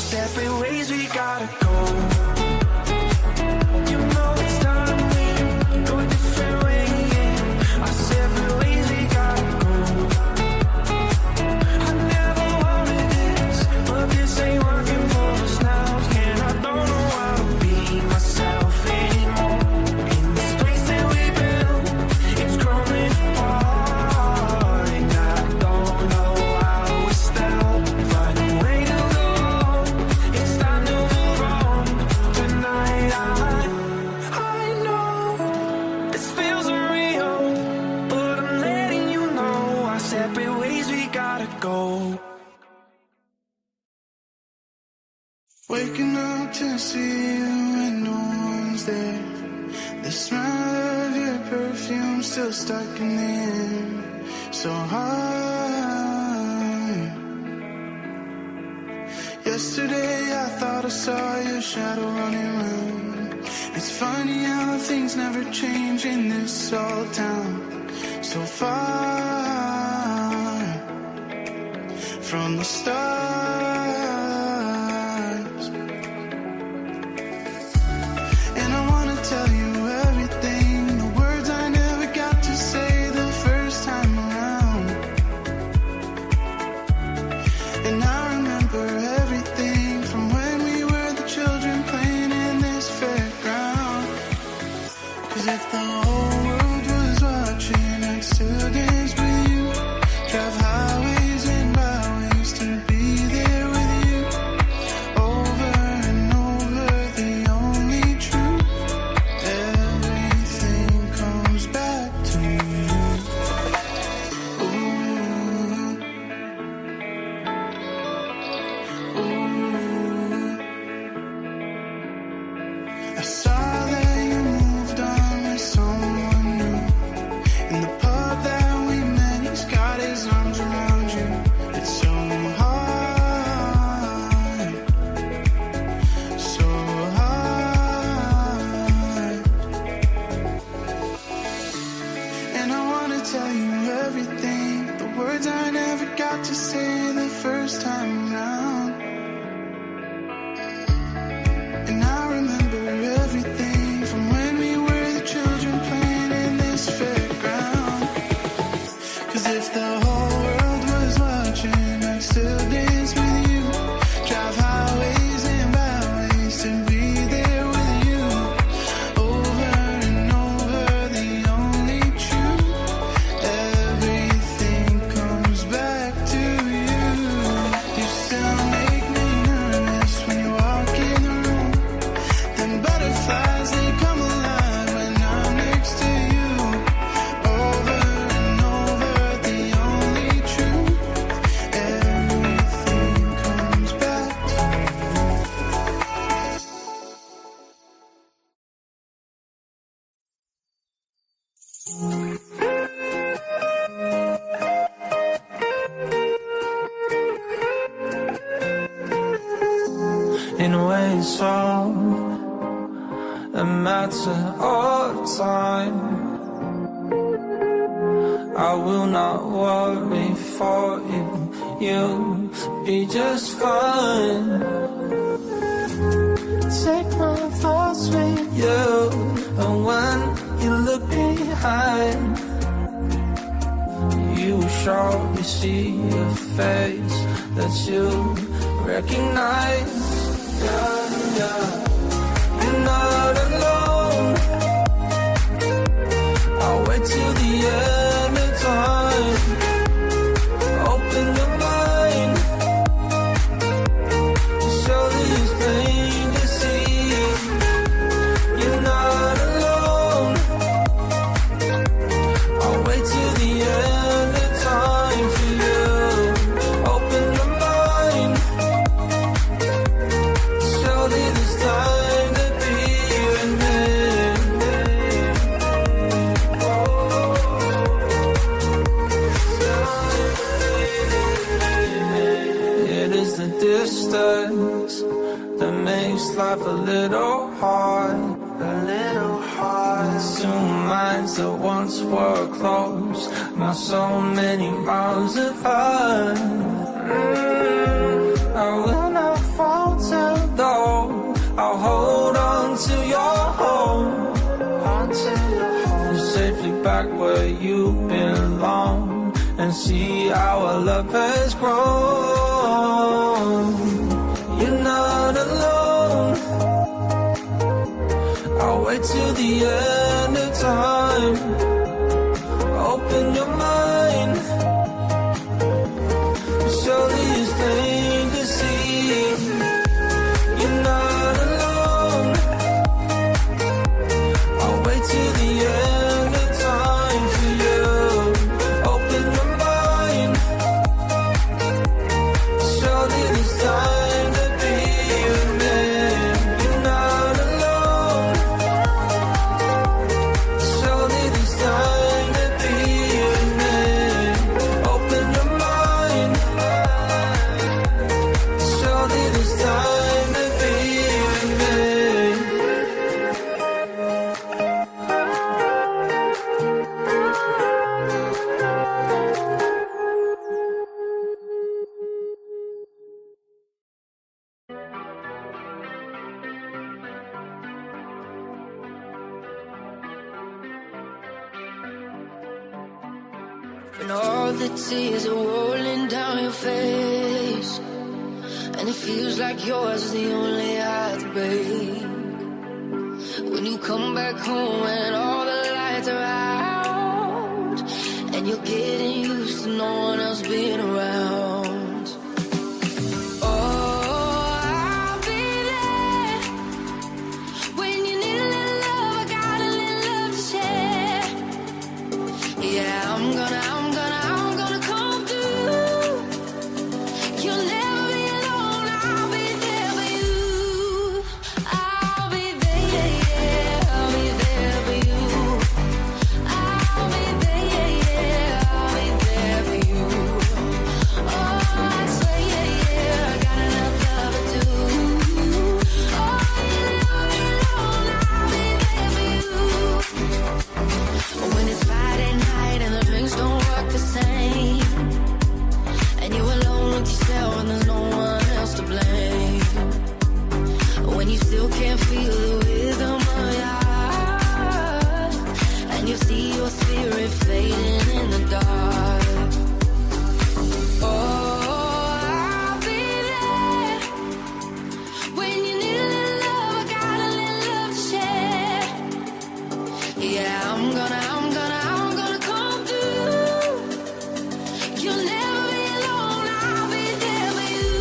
separate ways we gotta go. You know it's time we go a different way, yeah. Our separate ways we gotta go. I never wanted this, but this ain't working for us now. And I don't know how to be myself anymore. In this place that we built, it's crumbling apart. And I don't know how we still find a way to go. It's time to move on tonight. I know this feels unreal, but I'm letting you know our separate ways we gotta go. Waking up to see you and no one's there. The smell of your perfume still stuck in the air. So high. Yesterday I thought I saw your shadow running around. It's funny how things never change in this small town. So far from the stars. And I wanna tell you everything, the words I never got to say the first time around. And I remember everything from when we were the children playing in this fairground. 'Cause if the whole world was watching, I'd still dance with you. Drive highways and byways to be there with you. Over and over, the only truth. Everything comes back to you. Ooh. Ooh. I saw that you moved on with someone new. In the pub that we met, he's got his arms around you. It's so hard, so hard. And I wanna tell you everything, the words I never got to say the first time around. And I remember everything from when we were the children playing in this fairground. 'Cause if the whole world was watching, I'd still dance with you. Drive highways and byways to be there with you. Over and over, the only truth. Everything comes back to you. You still make me nervous when you walk in the room. Them butterflies, they come alive when I'm next to you. Over and over, the only truth. Everything comes back to In ways so a matter of time. I will not worry for you. You'll be just fine. Take my thoughts with you, and when you look behind, you surely see a face that you recognize. Yeah, yeah. You're not alone. I'll wait till the end of time. Open your mind. Surely it's plain to see. You're not alone. I'll wait till the end of time for you. Open your mind. Surely there's time to be with me. It is the distance that makes life a little hard. A little hard. Two minds that once were close, now so many miles apart. I will not fall where you belong and see how our love has grown. You're not alone. I'll wait till the end of time. Open your mind. Surely it's plain to see. You're not alone. I'll wait till the end of time for you. Open your mind. Surely it's time to be with me. You're not alone. Surely it's time to be with me. Open your mind. Surely it's time to be with me. And all the tears are rolling down your face, and it feels like yours is the only heartbreak. When you come back home and all the lights are out, and you're getting used to no one else being around. Oh, I'll be there when you need a little love. I got a little love to share. Yeah, I'm gonna come through. You'll never be alone. I'll be there for you. I'll be there, yeah, I'll be there for you. I'll be there, yeah, I'll be there for you. Oh, I swear, yeah, yeah, I got enough love to do. Oh, you'll never be alone. I'll be there for you. When it's Friday night and the drinks don't work the same, and you're alone with yourself and there's no one else to blame, when you still can't feel the rhythm of your heart, and you see your spirit fading in the dark. Oh, I'll be there when you need a little love. I got a little love to share. Yeah, I'm gonna come through. You'll never be alone. I'll be there for you.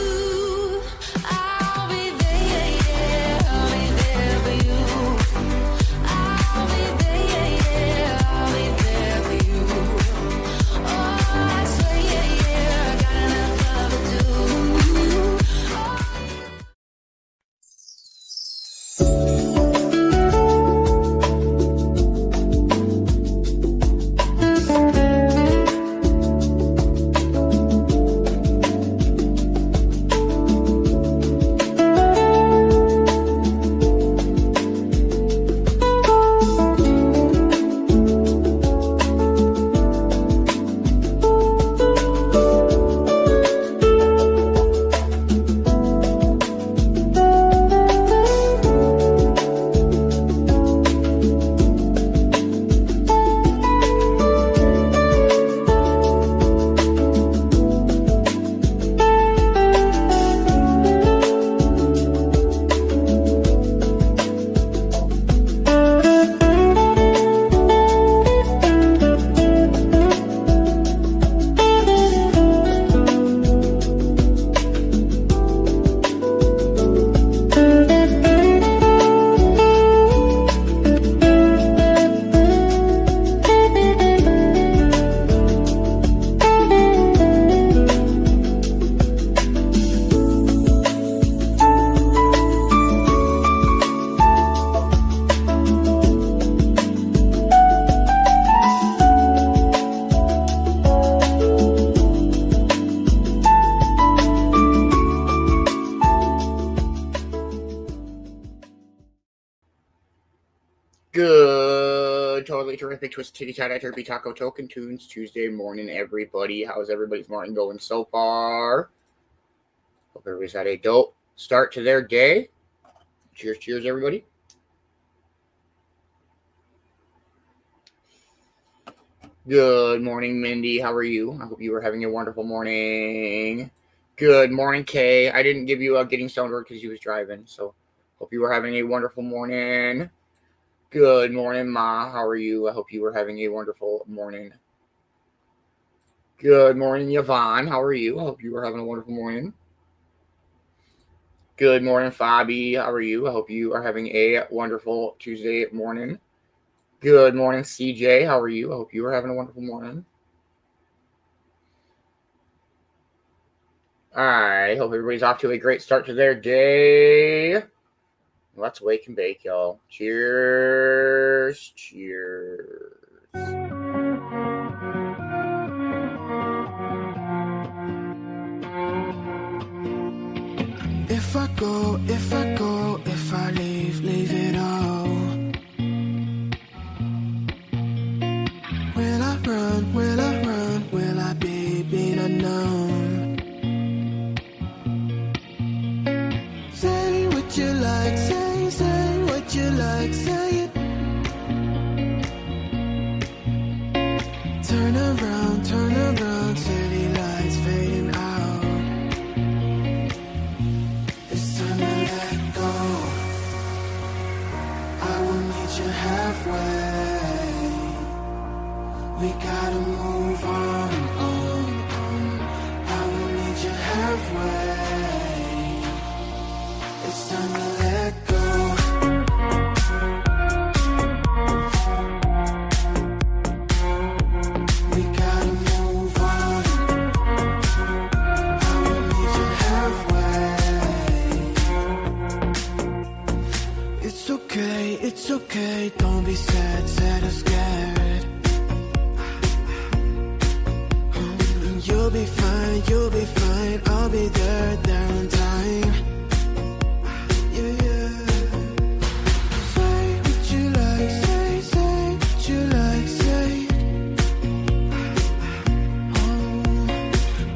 I'll be there, yeah, I'll be there for you. I'll be there, yeah, I'll be there for you. Oh, I swear, yeah, yeah, I got enough love to do. Good, totally terrific Twist Titty Tie Turkey Taco Token Tunes Tuesday morning, everybody. How's everybody's morning going so far? Hope everybody's had a dope start to their day. Cheers, cheers, everybody. Good morning, Mindy. How are you? I hope you were having a wonderful morning. Good morning, Kay. I didn't give you a getting stoned word because you was driving, so hope you were having a wonderful morning. Good morning, Ma. How are you? I hope you were having a wonderful morning. Good morning, Yvonne. How are you? I hope you were having a wonderful morning. Good morning, Fabi. How are you? I hope you are having a wonderful Tuesday morning. Good morning, CJ. How are you? I hope you are having a wonderful morning. I hope everybody's off to a great start to their day. Let's wake and bake, y'all. Cheers. Cheers. If I go, if I leave it all. Will I run, will I be unknown? Say what you like, say what you like, say it. Turn around, city lights fading out. It's time to let go. I will meet you halfway. We gotta move on. I will meet you halfway. It's time to let go. We gotta move on. I will meet you halfway. It's okay, don't be sad or scared. You'll be fine, I'll be there on time. Yeah. Say what you like, say what you like, say it.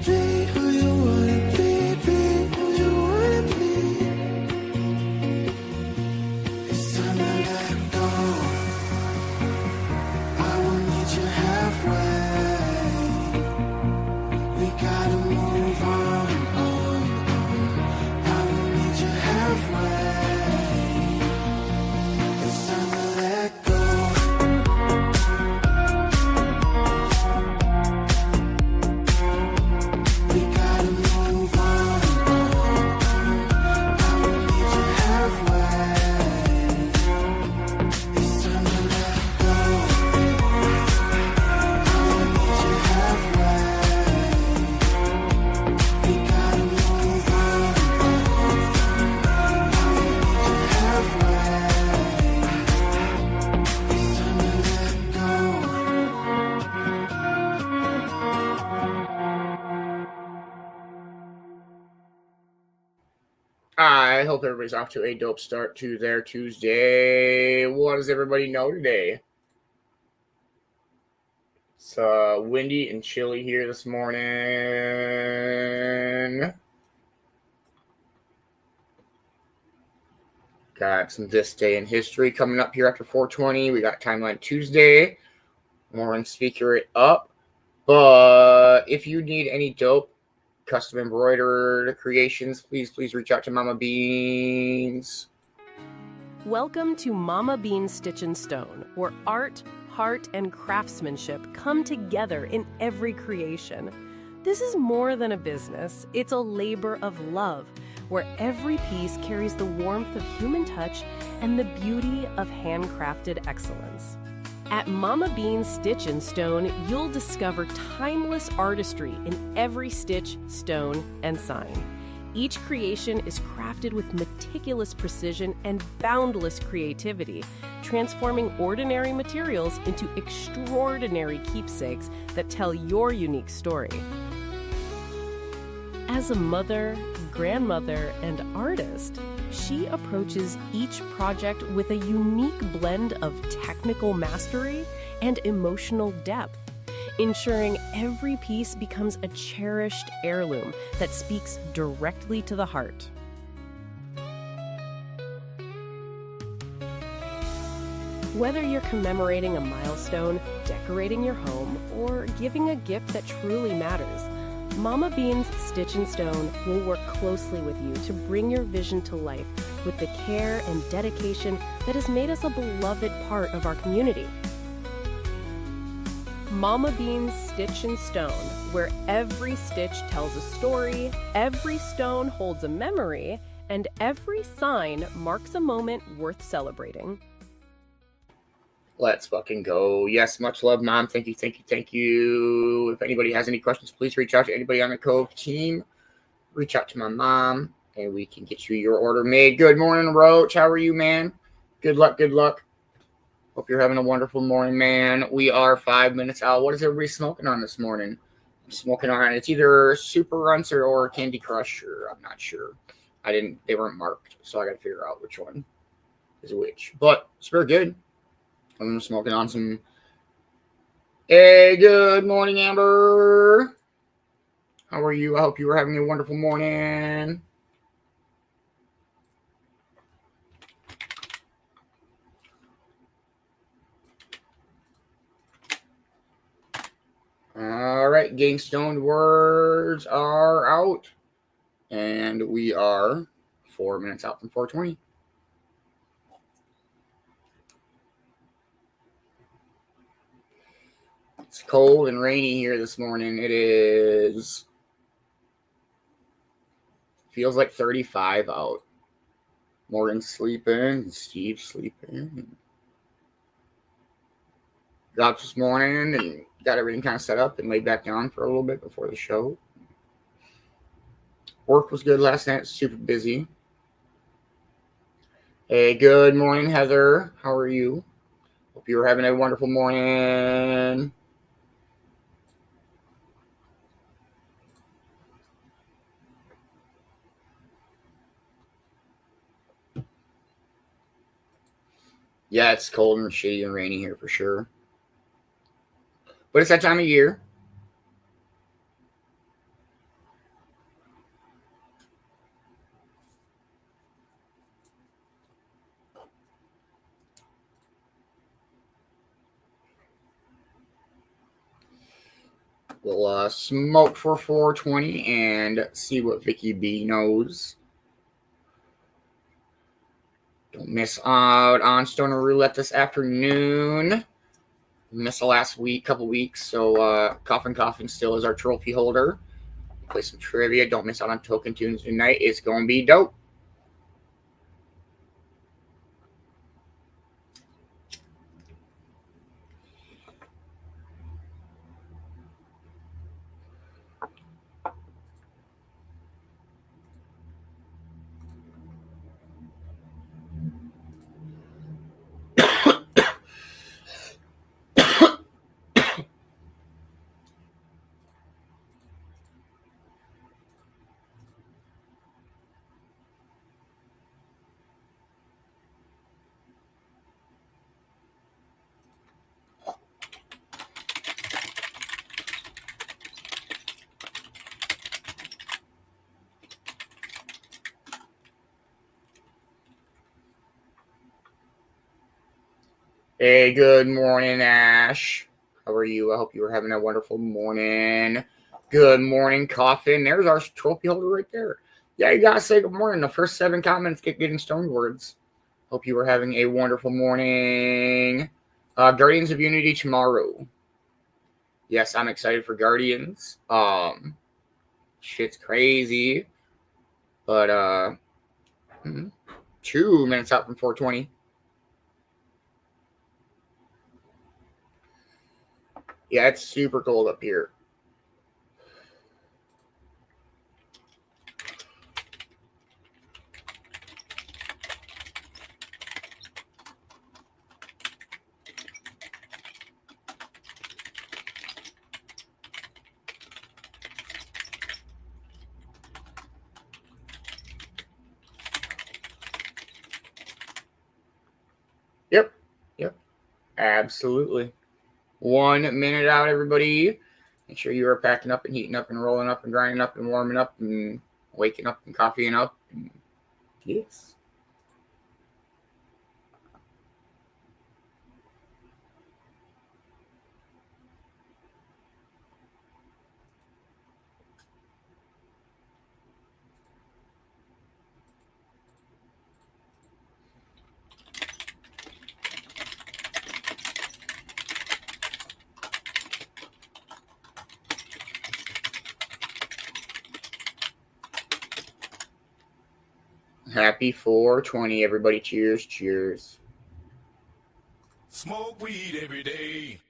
Be who you wanna be who you wanna be. It's time to let go. I will meet you halfway. We gotta move on. I will meet you halfway. It's time to let go. We gotta move on. I will meet you halfway. It's time to let go. I will meet you halfway. We gotta move on. I will meet you halfway. It's time to let go. I hope everybody's off to a dope start to their Tuesday. What does everybody know today? It's windy and chilly here this morning. Got some This Day in History coming up here after 4:20. We got Timeline Tuesday. More and Speaker It Up. But if you need any dope custom embroidered creations, please reach out to Mama Beanz. Welcome to Mama Beanz Stitch and Stone, where art, heart, and craftsmanship come together in every creation. This is more than a business, it's a labor of love, where every piece carries the warmth of human touch and the beauty of handcrafted excellence. At Mama Beanz Stitch and Stone, you'll discover timeless artistry in every stitch, stone, and sign. Each creation is crafted with meticulous precision and boundless creativity, transforming ordinary materials into extraordinary keepsakes that tell your unique story. As a mother, grandmother, and artist, she approaches each project with a unique blend of technical mastery and emotional depth, ensuring every piece becomes a cherished heirloom that speaks directly to the heart. Whether you're commemorating a milestone, decorating your home, or giving a gift that truly matters, Mama Beanz Stitch and Stone will work closely with you to bring your vision to life with the care and dedication that has made us a beloved part of our community. Mama Beanz Stitch and Stone, where every stitch tells a story, every stone holds a memory, and every sign marks a moment worth celebrating. Let's fucking go. Yes, much love, Mom. Thank you, thank you, thank you. If anybody has any questions, please reach out to anybody on the Cove team. Reach out to my mom, and we can get you your order made. Good morning, Roach. How are you, man? Good luck, good luck. Hope you're having a wonderful morning, man. We are 5 minutes out. What is everybody smoking on this morning? I'm smoking on, it's either Super Runts or Candy Crush, or I'm not sure. They weren't marked, so I got to figure out which one is which. But it's very good. I'm smoking on some. Hey, good morning, Amber. How are you? I hope you were having a wonderful morning. All right, getting stoned words are out. And we are 4 minutes out from 4:20. It's cold and rainy here this morning. Feels like 35 out. Morgan's sleeping. Steve's sleeping. Got up this morning and got everything kind of set up and laid back down for a little bit before the show. Work was good last night. Super busy. Hey, good morning, Heather. How are you? Hope you were having a wonderful morning. Yeah, it's cold and shitty and rainy here for sure. But it's that time of year. We'll smoke for 4:20 and see what Vicky B knows. Don't miss out on Stoner Roulette this afternoon. Missed the last couple weeks, so Coffin still is our trophy holder. Play some trivia. Don't miss out on Token Tunes tonight. It's going to be dope. Hey, good morning, Ash. How are you? I hope you were having a wonderful morning. Good morning, Coffin. There's our trophy holder right there. Yeah, you gotta say good morning. The first 7 comments getting stoned words. Hope you were having a wonderful morning. Guardians of Unity tomorrow. Yes, I'm excited for Guardians. Shit's crazy. But 2 minutes out from 4:20. Yeah, it's super cold up here. Yep. Absolutely. 1 minute out, everybody. Make sure you are packing up and heating up and rolling up and grinding up and warming up and waking up and coffeeing up. And yes. Happy 420, everybody. Cheers, cheers. Smoke weed every day.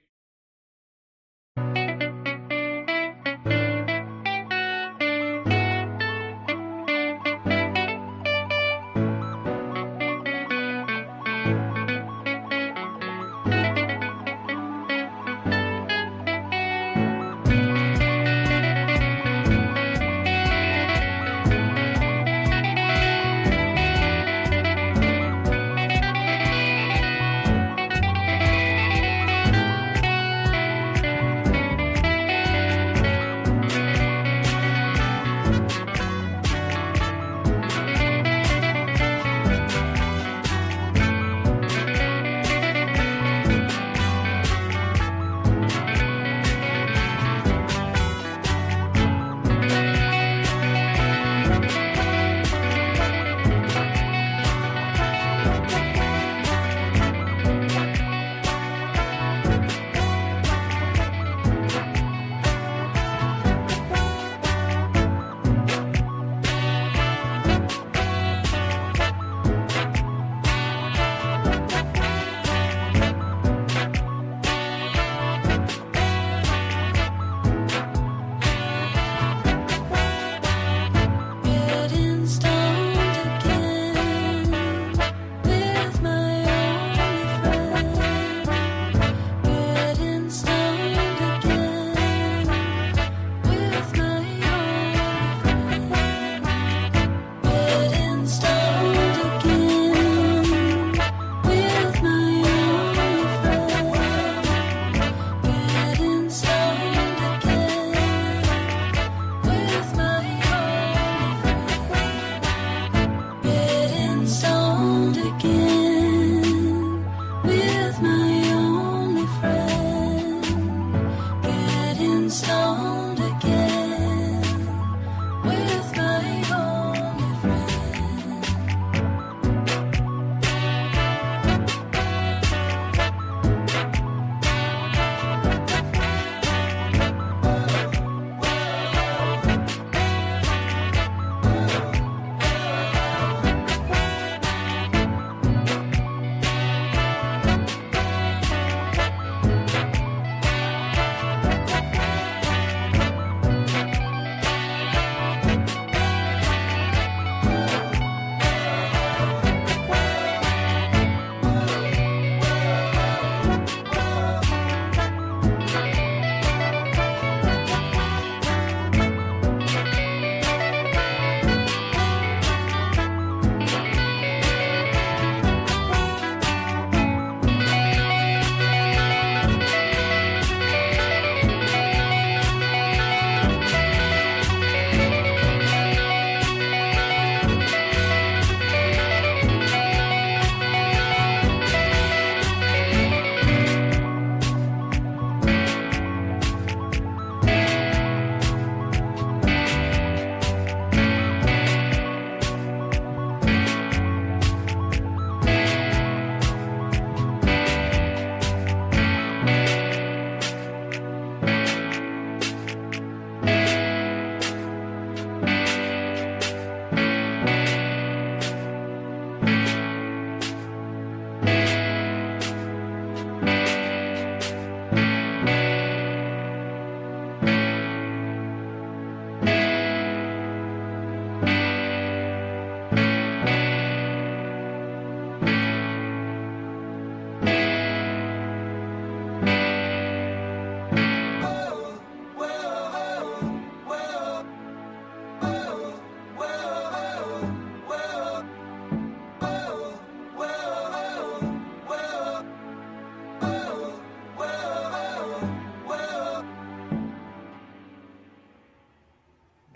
Getting stoned again with my only friend. Getting stoned again with my only friend. Getting stoned again with my only friend. Getting stoned again with my only friend. Getting stoned again with my only friend. Getting stoned again with my only friend.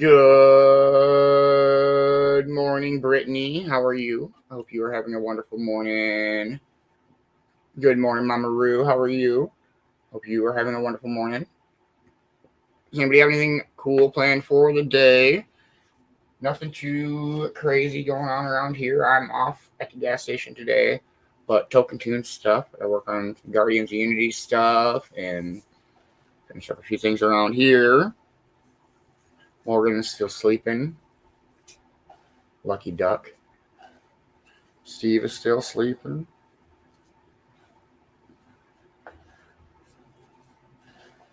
Good morning, Brittany. How are you? I hope you are having a wonderful morning. Good morning, Mama Roo. How are you? Hope you are having a wonderful morning. Does anybody have anything cool planned for the day? Nothing too crazy going on around here. I'm off at the gas station today, but Token Tunes stuff. I work on Guardians of Unity stuff and finish up a few things around here. Morgan's still sleeping. Lucky duck. Steve is still sleeping.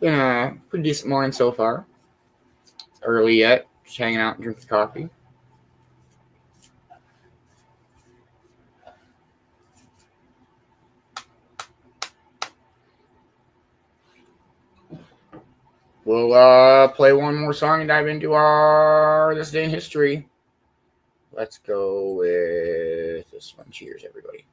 Been a pretty decent morning so far. Early yet, just hanging out and drinking coffee. We'll play one more song and dive into our This Day in History. Let's go with this one. Cheers, everybody.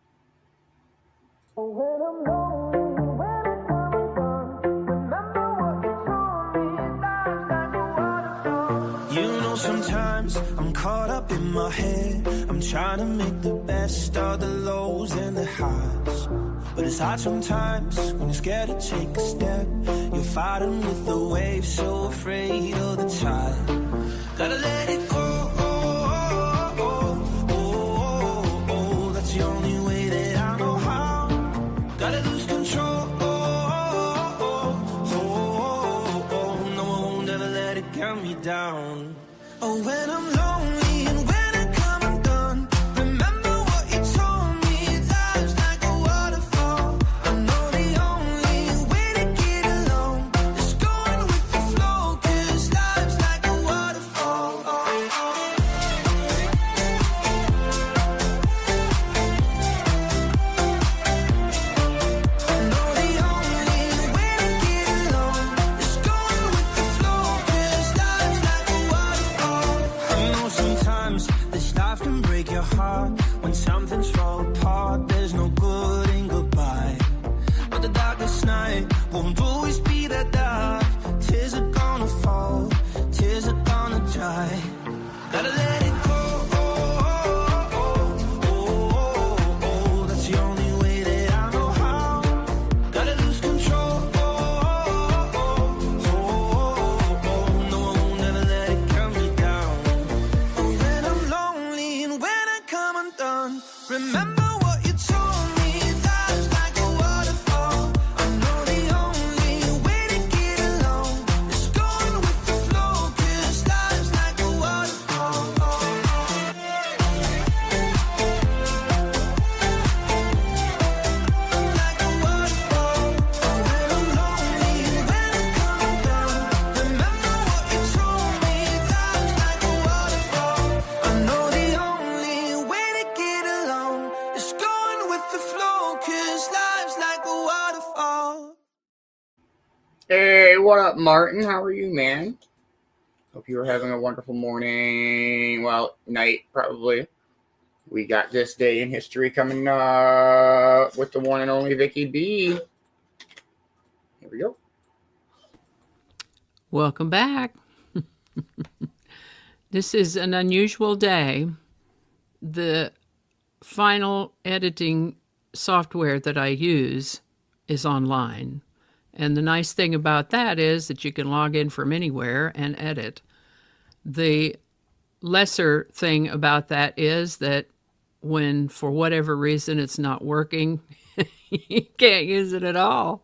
You know, sometimes I'm caught up in my head. I'm trying to make the best of the lows and the highs. But it's hard sometimes when you're scared to take a step. You're fighting with the waves, so afraid of the tide. Gotta let it go. That's the only way that I know how. Gotta lose control. No, I won't ever let it count me down. Oh, when I'm lonely and when I come undone, remember what you told me. Life's like a waterfall. I know the only way to get along is going with the flow, 'cause life's like a waterfall. I know the only way to get along is going with the flow, 'cause life's like a waterfall. I know sometimes this life can break your heart. When something's fall apart, there's no good in goodbye. But the darkest night won't always be that dark. Tears are gonna fall, tears are gonna dry. Gotta let it go. That's the only way that I know how. Gotta lose control. No, I won't ever let it count me down. When I'm lonely and when I come undone, remember what you told me. Life's like a waterfall. I know the only way to get along is going with the flow, 'cause life's like a waterfall. Like a waterfall. When I'm lonely and when I come undone, remember what you told me. Life's like a waterfall. I know the only way to get along is going with the flow, 'cause life's like a waterfall. Hey, what up, Martin? How are you, man? Hope you are having a wonderful morning. Well, night, probably. We got This Day in History coming up with the one and only Vicky B. Here we go. Welcome back. This is an unusual day. The final editing software that I use is online. And the nice thing about that is that you can log in from anywhere and edit. The lesser thing about that is that when, for whatever reason, it's not working, you can't use it at all.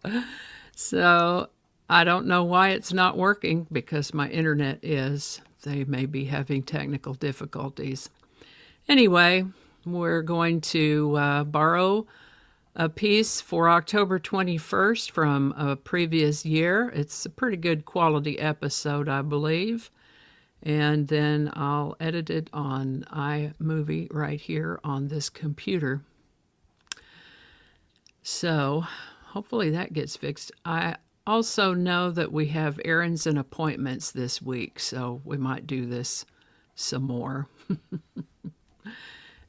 So I don't know why it's not working, because my internet is. They may be having technical difficulties. Anyway, we're going to borrow a piece for October 21st from a previous year. It's a pretty good quality episode, I believe. And then I'll edit it on iMovie right here on this computer. So hopefully that gets fixed. I also know that we have errands and appointments this week, so we might do this some more.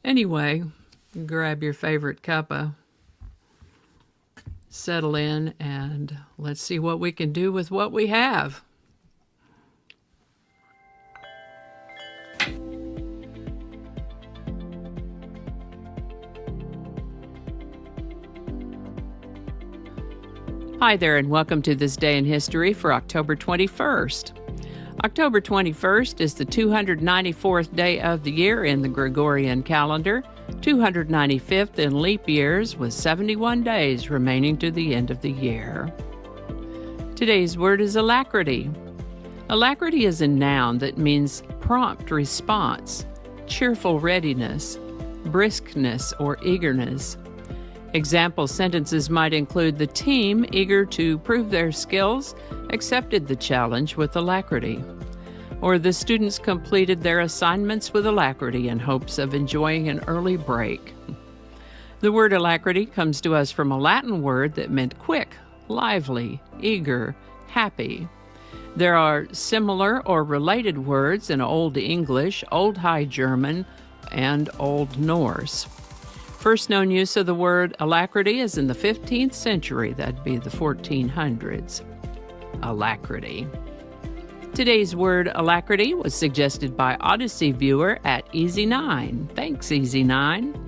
Anyway, grab your favorite cuppa, settle in, and let's see what we can do with what we have. Hi there, and welcome to This Day in History for October 21st. October 21st is the 294th day of the year in the Gregorian calendar, 295th in leap years, with 71 days remaining to the end of the year. Today's word is alacrity. Alacrity is a noun that means prompt response, cheerful readiness, briskness or eagerness. Example sentences might include the team, eager to prove their skills, accepted the challenge with alacrity. Or the students completed their assignments with alacrity in hopes of enjoying an early break. The word alacrity comes to us from a Latin word that meant quick, lively, eager, happy. There are similar or related words in Old English, Old High German, and Old Norse. First known use of the word alacrity is in the 15th century, that'd be the 1400s. Alacrity. Today's word alacrity was suggested by Odyssey viewer at Easy9. Thanks, Easy9.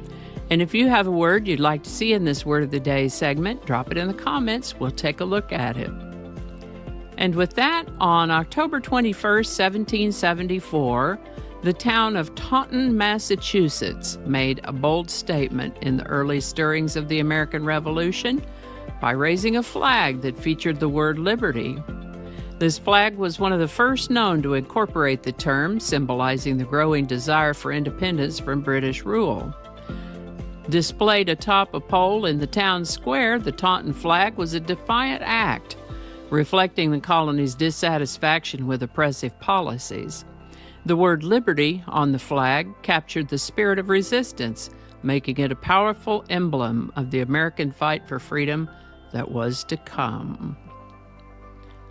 And if you have a word you'd like to see in this Word of the Day segment, drop it in the comments. We'll take a look at it. And with that, on October 21st, 1774, the town of Taunton, Massachusetts, made a bold statement in the early stirrings of the American Revolution by raising a flag that featured the word liberty. This flag was one of the first known to incorporate the term, symbolizing the growing desire for independence from British rule. Displayed atop a pole in the town square, the Taunton flag was a defiant act, reflecting the colony's dissatisfaction with oppressive policies. The word liberty on the flag captured the spirit of resistance, making it a powerful emblem of the American fight for freedom that was to come.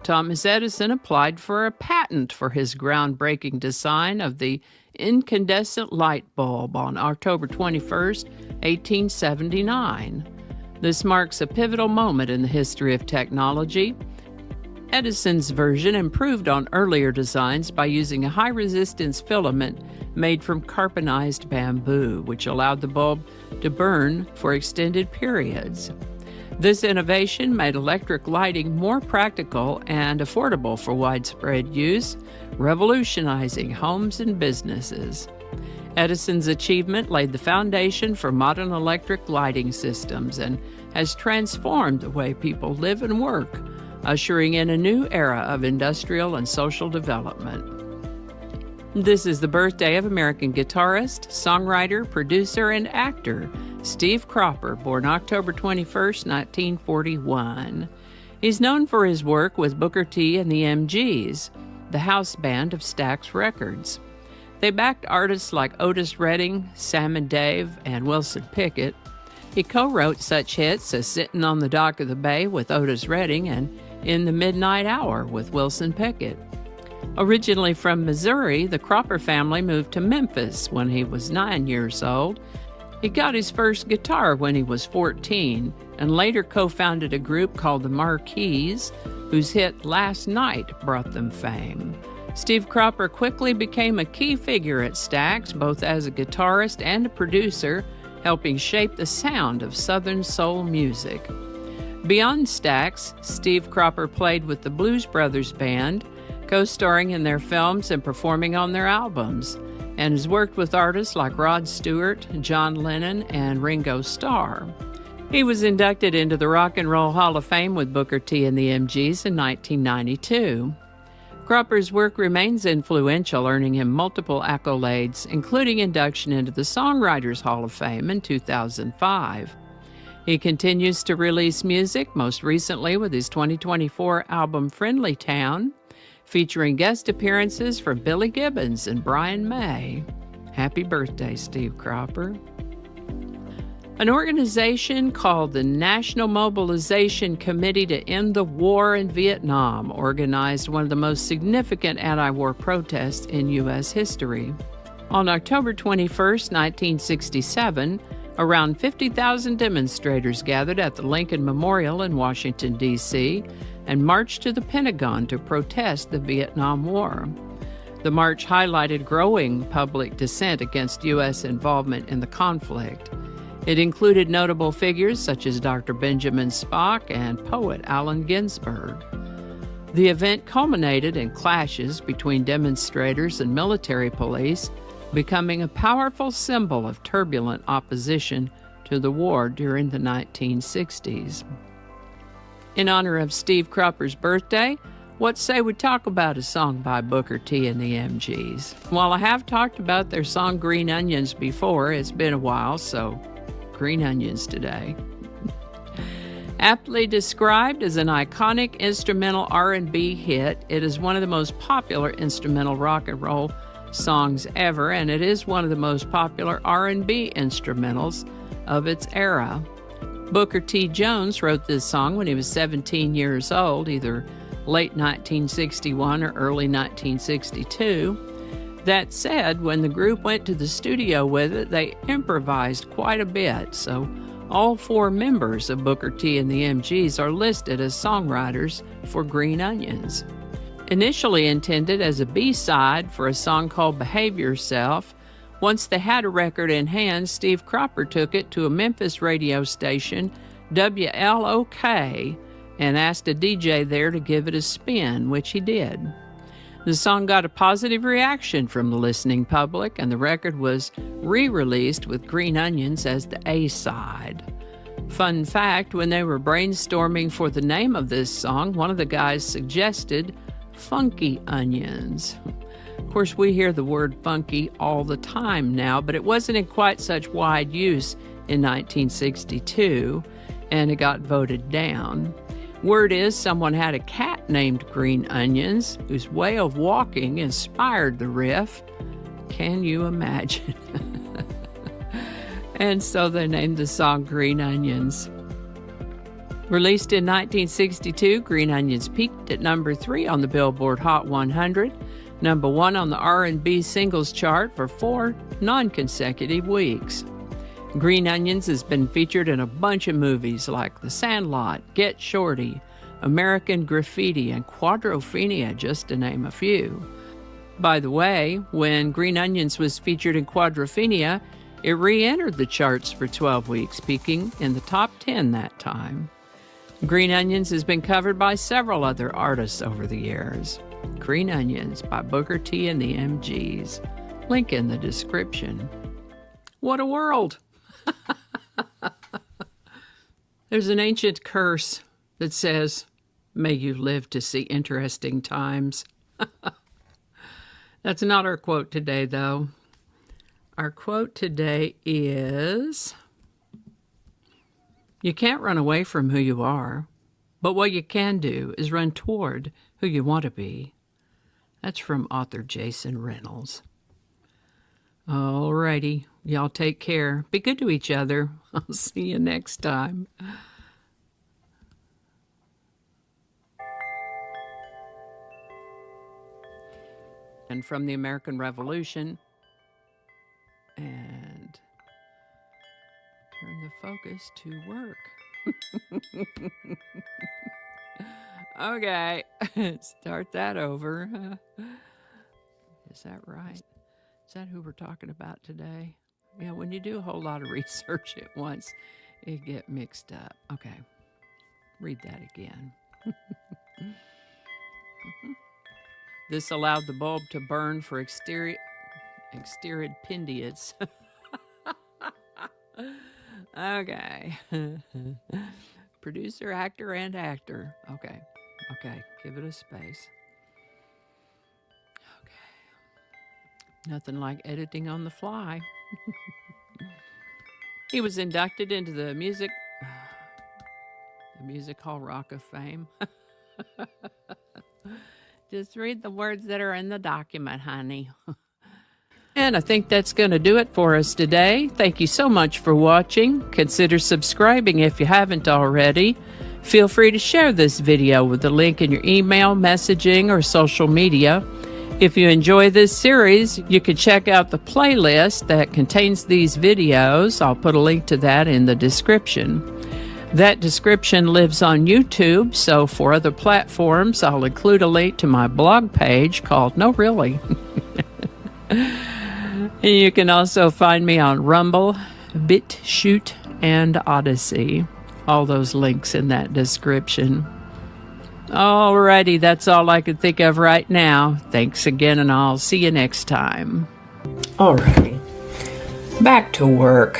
Thomas Edison applied for a patent for his groundbreaking design of the incandescent light bulb on October 21st, 1879. This marks a pivotal moment in the history of technology. Edison's version improved on earlier designs by using a high-resistance filament made from carbonized bamboo, which allowed the bulb to burn for extended periods. This innovation made electric lighting more practical and affordable for widespread use, revolutionizing homes and businesses. Edison's achievement laid the foundation for modern electric lighting systems and has transformed the way people live and work, ushering in a new era of industrial and social development. This is the birthday of American guitarist, songwriter, producer, and actor Steve Cropper, born October 21st, 1941. He's known for his work with Booker T and the MGs, the house band of Stax Records. They backed artists like Otis Redding, Sam and Dave, and Wilson Pickett. He co-wrote such hits as Sittin' on the Dock of the Bay with Otis Redding and In the Midnight Hour with Wilson Pickett. Originally from Missouri, the Cropper family moved to Memphis when he was 9 years old. He got his first guitar when he was 14 and later co-founded a group called the Marquees, whose hit Last Night brought them fame. Steve Cropper quickly became a key figure at Stax, both as a guitarist and a producer, helping shape the sound of Southern soul music. Beyond Stax, Steve Cropper played with the Blues Brothers Band, co-starring in their films and performing on their albums, and has worked with artists like Rod Stewart, John Lennon, and Ringo Starr. He was inducted into the Rock and Roll Hall of Fame with Booker T and the MGs in 1992. Cropper's work remains influential, earning him multiple accolades, including induction into the Songwriters Hall of Fame in 2005. He continues to release music, most recently with his 2024 album Friendly Town, featuring guest appearances from Billy Gibbons and Brian May. Happy birthday, Steve Cropper. An organization called the National Mobilization Committee to End the War in Vietnam organized one of the most significant anti-war protests in U.S. history. On October 21, 1967, around 50,000 demonstrators gathered at the Lincoln Memorial in Washington, D.C., and marched to the Pentagon to protest the Vietnam War. The march highlighted growing public dissent against U.S. involvement in the conflict. It included notable figures such as Dr. Benjamin Spock and poet Allen Ginsberg. The event culminated in clashes between demonstrators and military police, becoming a powerful symbol of turbulent opposition to the war during the 1960s. In honor of Steve Cropper's birthday, What say we talk about a song by Booker T and the MGs? While I have talked about their song Green Onions before, it's been a while, so Green Onions today. Aptly described as an iconic instrumental R&B hit, it is one of the most popular instrumental rock and roll songs ever, and it is one of the most popular R&B instrumentals of its era. Booker T. Jones wrote this song when he was 17 years old, either late 1961 or early 1962. That said, when the group went to the studio with it, they improvised quite a bit, so all 4 members of Booker T and the MGs are listed as songwriters for Green Onions. Initially intended as a B-side for a song called Behave Yourself, once they had a record in hand, Steve Cropper took it to a Memphis radio station, WLOK, and asked a DJ there to give it a spin, which he did. The song got a positive reaction from the listening public, and the record was re-released with Green Onions as the A-side. Fun fact, when they were brainstorming for the name of this song, one of the guys suggested Funky Onions. Of course, we hear the word funky all the time now, but it wasn't in quite such wide use in 1962, and it got voted down. Word is someone had a cat named Green Onions, whose way of walking inspired the riff. Can you imagine? And so they named the song Green Onions. Released in 1962, Green Onions peaked at number 3 on the Billboard Hot 100, number 1 on the R&B singles chart for 4 non-consecutive weeks. Green Onions has been featured in a bunch of movies like The Sandlot, Get Shorty, American Graffiti, and Quadrophenia, just to name a few. By the way, when Green Onions was featured in Quadrophenia, it re-entered the charts for 12 weeks, peaking in the top 10 that time. Green Onions has been covered by several other artists over the years. Green Onions by Booker T and the MGs. Link in the description. What a world! There's an ancient curse that says, "May you live to see interesting times." That's not our quote today, though. Our quote today is, "You can't run away from who you are, but what you can do is run toward who you want to be." That's from author Jason Reynolds. Alrighty, y'all take care. Be good to each other. I'll see you next time. And from the American Revolution, and turn the focus to work. Okay, start that over. Is that right? Is that who we're talking about today? Yeah, when you do a whole lot of research at once, it get mixed up. Okay, read that again. This allowed the bulb to burn for exterior pendants. Okay. Producer, actor, and actor. Okay. Give it a space. Okay. Nothing like editing on the fly. He was inducted into the Music Hall Rock of Fame. Just read the words that are in the document, honey. And I think that's going to do it for us today. Thank you so much for watching. Consider subscribing if you haven't already. Feel free to share this video with the link in your email, messaging, or social media. If you enjoy this series, you can check out the playlist that contains these videos. I'll put a link to that in the description. That description lives on YouTube, so for other platforms, I'll include a link to my blog page called No Really. And you can also find me on Rumble, BitChute, and Odyssey. All those links in that description. Alrighty, that's all I can think of right now. Thanks again, and I'll see you next time. Alrighty, back to work.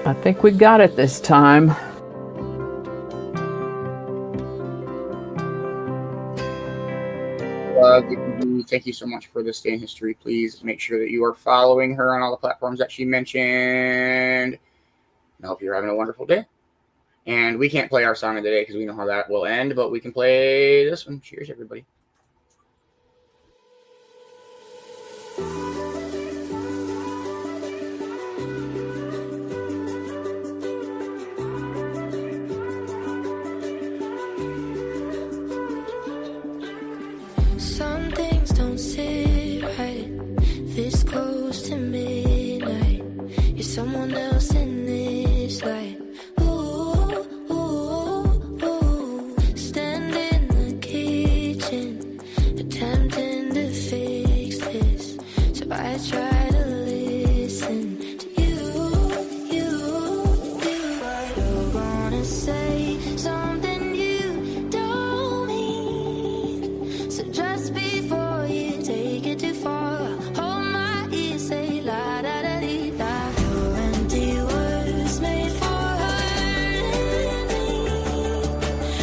I think we got it this time. thank you so much for this day in history. Please make sure that you are following her on all the platforms that she mentioned. I hope you're having a wonderful day. And we can't play our song of the day because we know how that will end, but we can play this one. Cheers, everybody. Some things don't sit right this close to midnight. You're someone else in this light. Ooh, ooh, ooh. Stand in the kitchen, attempting to fix this. So I try to listen to you. You're gonna say something you don't mean. So just before you take it too far, hold my ear, say la da da dee da. Your empty words made for hurting me.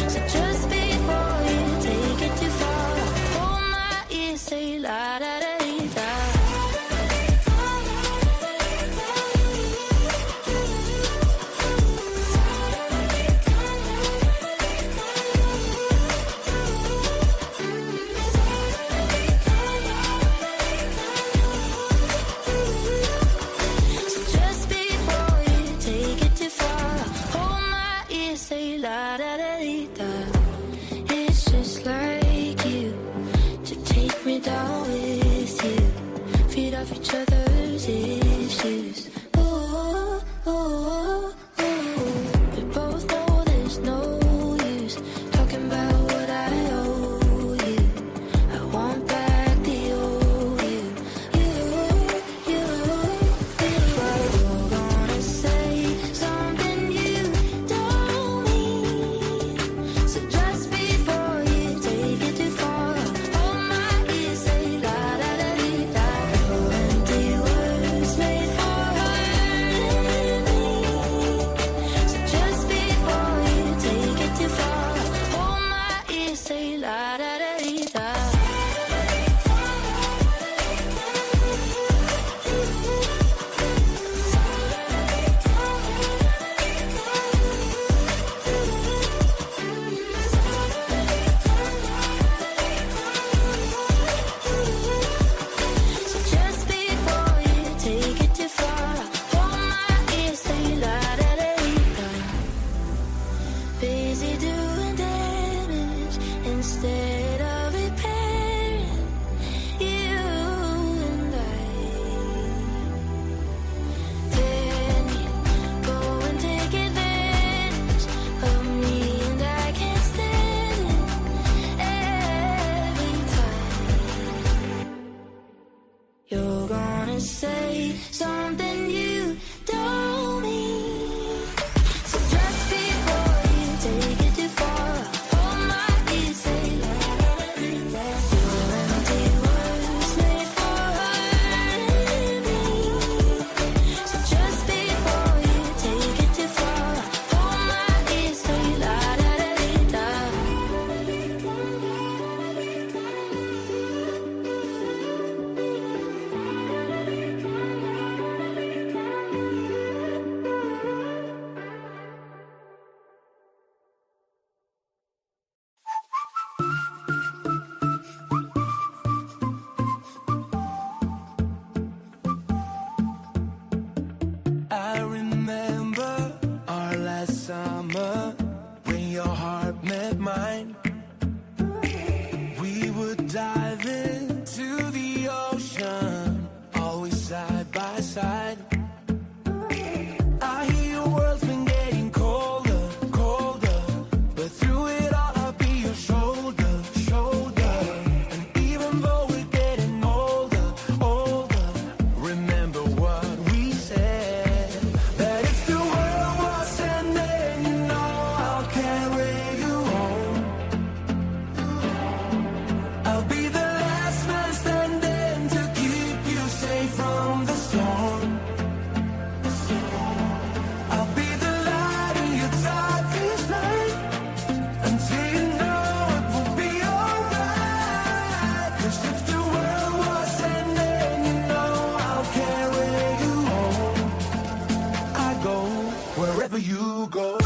So just before you take it too far, hold my ear, say la da da dee da. So just before you take it too far, hold my ear, say la da da dee da. It's just like you to take me down with you, feed off each other's issues. Ooh, ooh, ooh. We both know there's no use talking about what I owe you. I want back the old you. But you're gonna say something you don't mean. So just before you take it too far, hold my ear, say la da da dee da. Your empty words made for hurting me. So just before you take it too far, hold my ear, say la da da dee da. So just before you take it too far, hold my ear, say la da da dee da. Busy doing damage instead of repairing you and Then you go and take advantage of me, and I can't stand it every time. You're gonna say something you don't mean. So just before you take it too far, hold my ear, say la da da dee da. Your empty words made for hurting me. So just before you take it too far, hold my ear, say la da da dee da. I remember our last summer when your heart met mine. We would dive into the ocean, always side by side. I hear your world's been getting colder, colder, but through it all I'll be your shoulder, shoulder. wherever you go.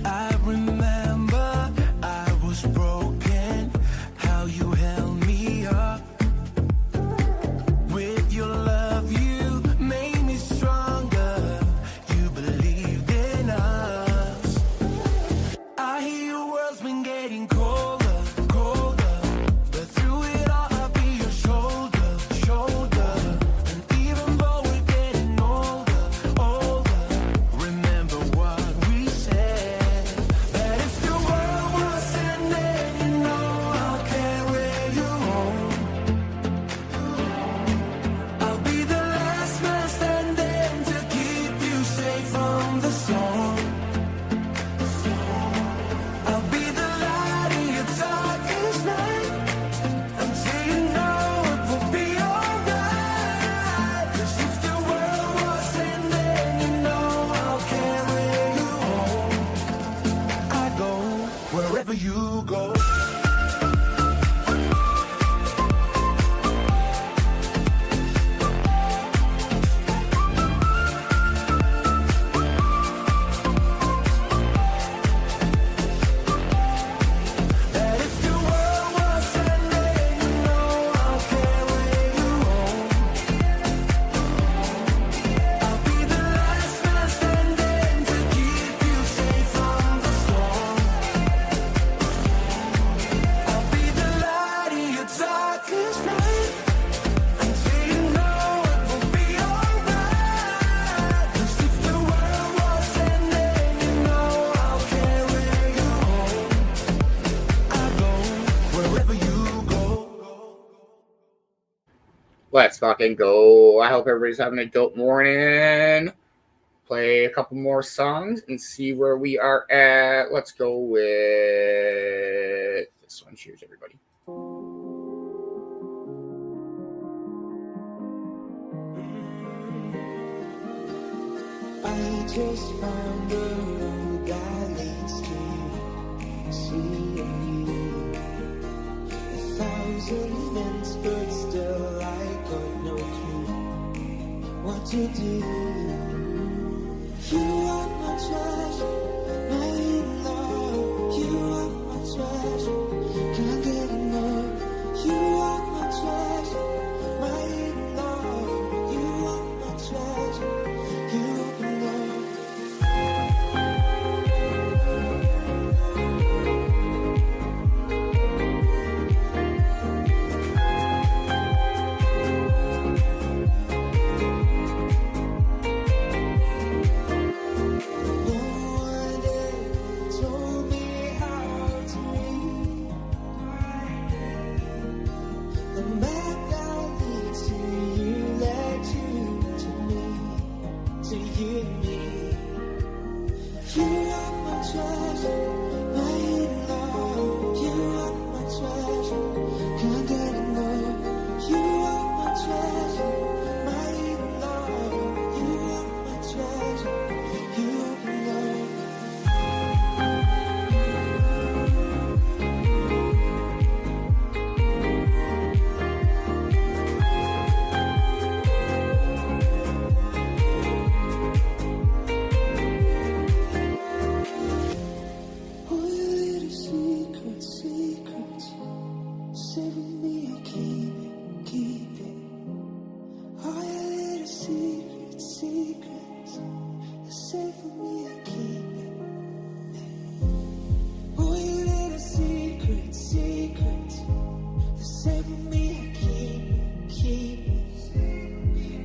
I remember I was broken, how you held me up. With your love, you made me stronger. You believed in us. I hear your world's been getting colder, colder. But through it all, I'll be your shoulder, shoulder. And even though we're getting older, older, remember what we said. That if the world was ending, you know I'll carry you home. I'll be the last man standing to keep you safe from the storm. I'll be the light in your darkest night until you know it will be alright. 'Cause if the world was ending, you know I'll carry you home. I go wherever you go. That if the world was ending, you know I'll carry you home. I'll be the last man standing to keep you safe from the storm. I'll be the light in your darkest night until you know it will be alright. 'Cause if the world was ending, you know I'll carry you home. I go wherever you go. Let's fucking go. I hope everybody's having a dope morning. Play a couple more songs and see where we are at. Let's go with this one. Cheers, everybody. I just found the road that leads to seeing you. 1,000 events, but still I got no clue what to do. You are my treasure, my love. You are my treasure, can't get enough. You are my treasure, my love. You are my treasure, you open up. No one ever told me how to read. The map that leads to you led you to me, to you and me. You are my treasure, my love. You are my treasure, can't get enough. You are my treasure, my love. You are my treasure, you open up. Oh, little secret, secret. Say with me, I keep it, keep it. Oh, little secret, secret. Say with me, I keep it. Oh, little secret, secret. Say with me, I keep it, keep it.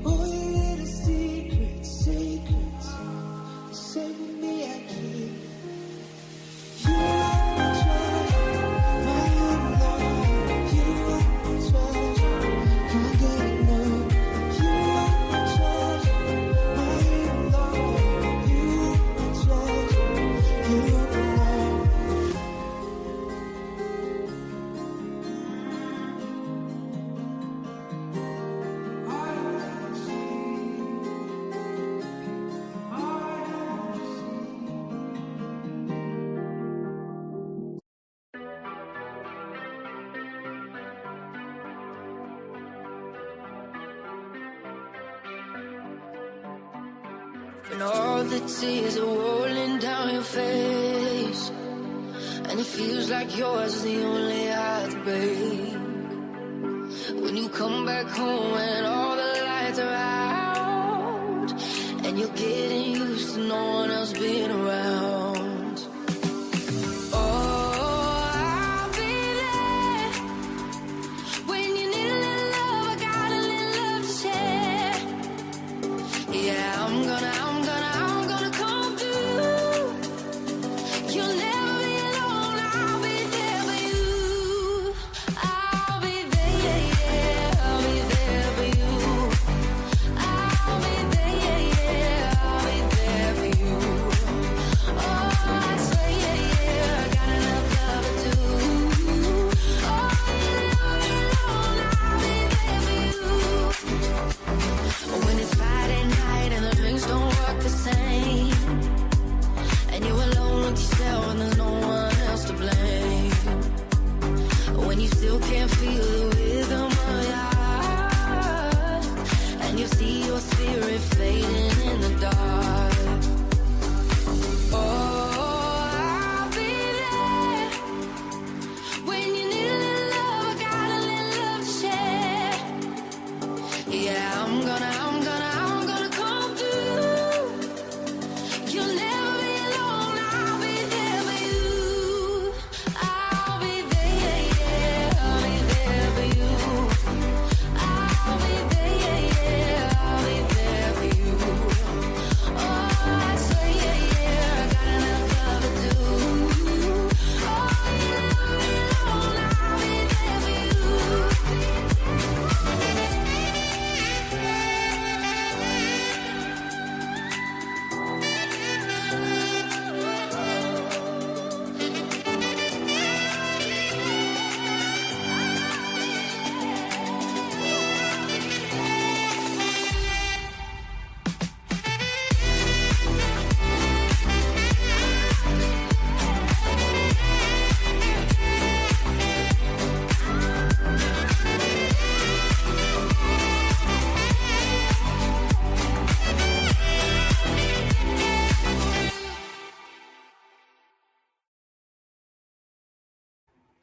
Oh, little secret, secret. Say with me, I keep it. You are my treasure, my love. You are my treasure, can't get enough. You are my treasure, my love. You are my treasure, you open up. I don't see And all the tears are rolling down your face, and it feels like yours is the only heartbreak. When you come back home and all the lights are out, and you're getting used to no one else being around. Oh, I'll be there when you need a little love. I got a little love to share. Yeah, I'm gonna come through. You'll never be alone. I'll be there for you. I'll be there, yeah, I'll be there for you. I'll be there, yeah, I'll be there for you. Oh, I swear, yeah, I got enough love to do. Oh, you'll never be alone. I'll be there for you. When it's Friday night and the drinks don't work the same, and you're alone with yourself and there's no one else to blame, when you still can't feel the rhythm of your heart, and you see your spirit fading in the dark. Oh, I'll be there when you need a little love. I got a little love to share. Yeah, I'm gonna come through. You'll never be alone. I'll be there for you. I'll be there, yeah, I'll be there for you. I'll be there, yeah, I'll be there for you. Oh, I swear, yeah, I got enough love to do. Oh, you'll never be alone. I'll be there for you.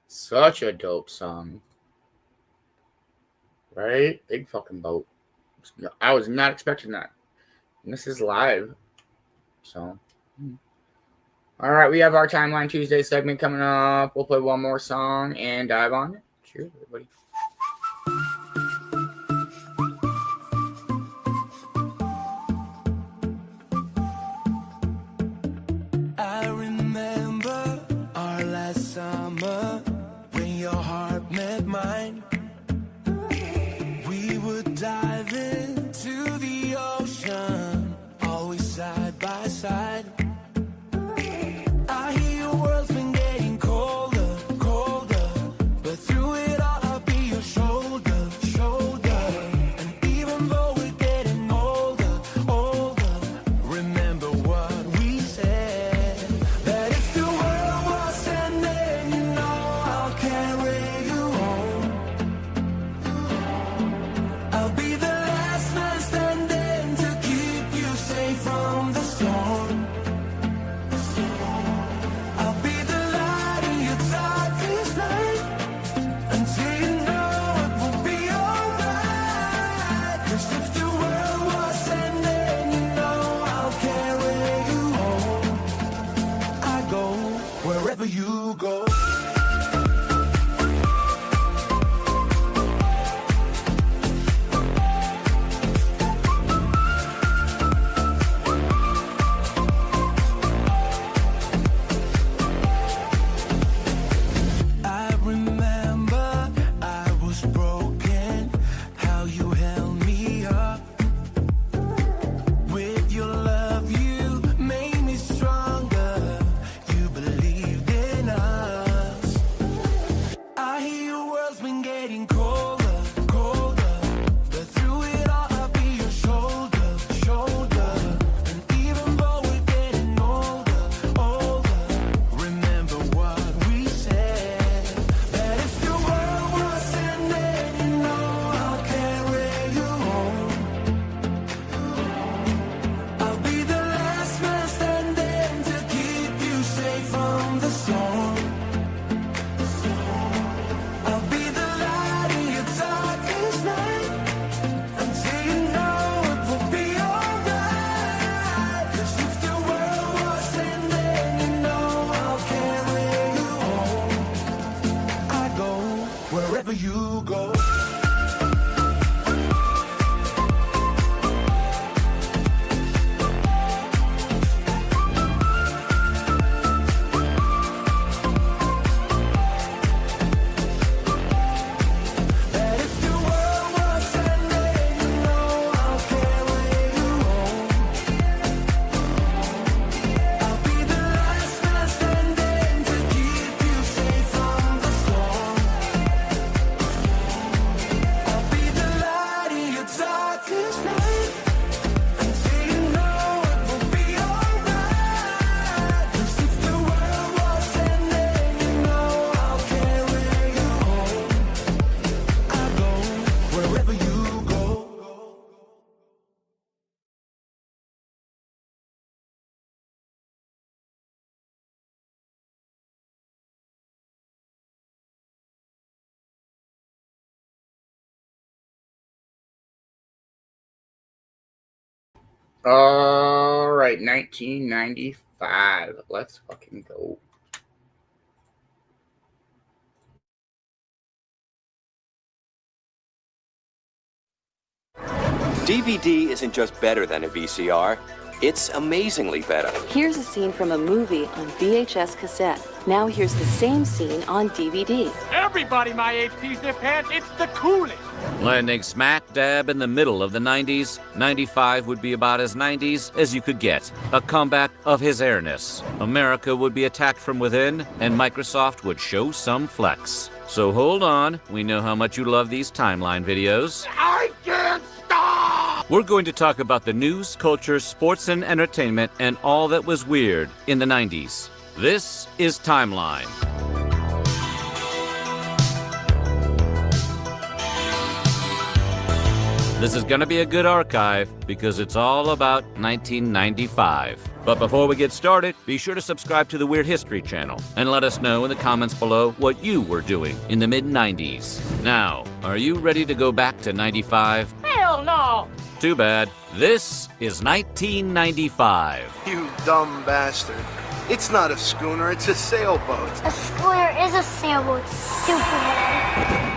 Such a dope song. Right? Big fucking boat. I was not expecting that. And this is live. So. All right, we have our Timeline Tuesday segment coming up. We'll play one more song and dive on it. Cheers, everybody. I remember our last summer when your heart met mine. We would dive into the ocean, always side by side. I hear your world's been getting colder, colder, but through it all I'll be your shoulder, shoulder. And even though we're getting older, older, remember what we said, that if the world was ending, you know I'll carry you home. I'll be the last man standing to keep you safe from the storm. I'll be the light in your darkest night until you know it will be alright. 'Cause if the world was ending, you know I'll carry you home. I go wherever you go. I remember I was broken, how you held me up. With your love, you made me stronger. You believed in us. All right, 1995. Let's fucking go. DVD isn't just better than a VCR, it's amazingly better. Here's a scene from a movie on VHS cassette. Now here's the same scene on DVD. Everybody my age pees their pants. It's the coolest. Landing smack dab in the middle of the 90s, 95 would be about as 90s as you could get. A comeback of his airness. America would be attacked from within, and Microsoft would show some flex. So hold on, we know how much you love these timeline videos. I can't stop! We're going to talk about the news, culture, sports, and entertainment, and all that was weird in the 90s. This is Timeline. This is going to be a good archive because it's all about 1995. But before we get started, be sure to subscribe to the Weird History channel and let us know in the comments below what you were doing in the mid-90s. Now, are you ready to go back to 95? Hell no! Too bad. This is 1995. You dumb bastard. It's not a schooner, it's a sailboat. A schooner is a sailboat, stupid.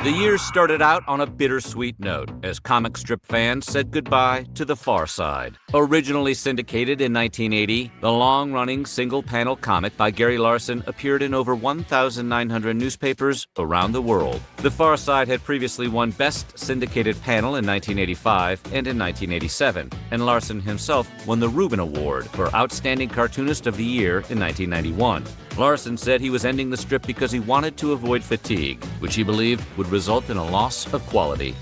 The year started out on a bittersweet note as comic strip fans said goodbye to The Far Side. Originally syndicated in 1980, the long-running single-panel comic by Gary Larson appeared in over 1,900 newspapers around the world. The Far Side had previously won Best Syndicated Panel in 1985 and in 1987, and Larson himself won the Reuben Award for Outstanding Cartoonist of the Year in 1991. Larson said he was ending the strip because he wanted to avoid fatigue, which he believed would result in a loss of quality.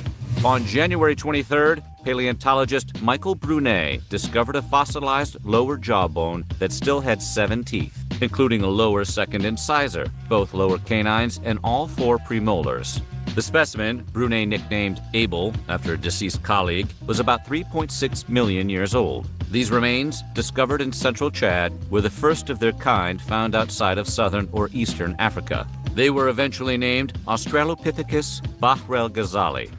On January 23rd, paleontologist Michael Brunet discovered a fossilized lower jawbone that still had 7 teeth, including a lower second incisor, both lower canines, and all 4 premolars. The specimen, Brunet nicknamed Abel after a deceased colleague, was about 3.6 million years old. These remains, discovered in central Chad, were the first of their kind found outside of southern or eastern Africa. They were eventually named Australopithecus bahrel-ghazali.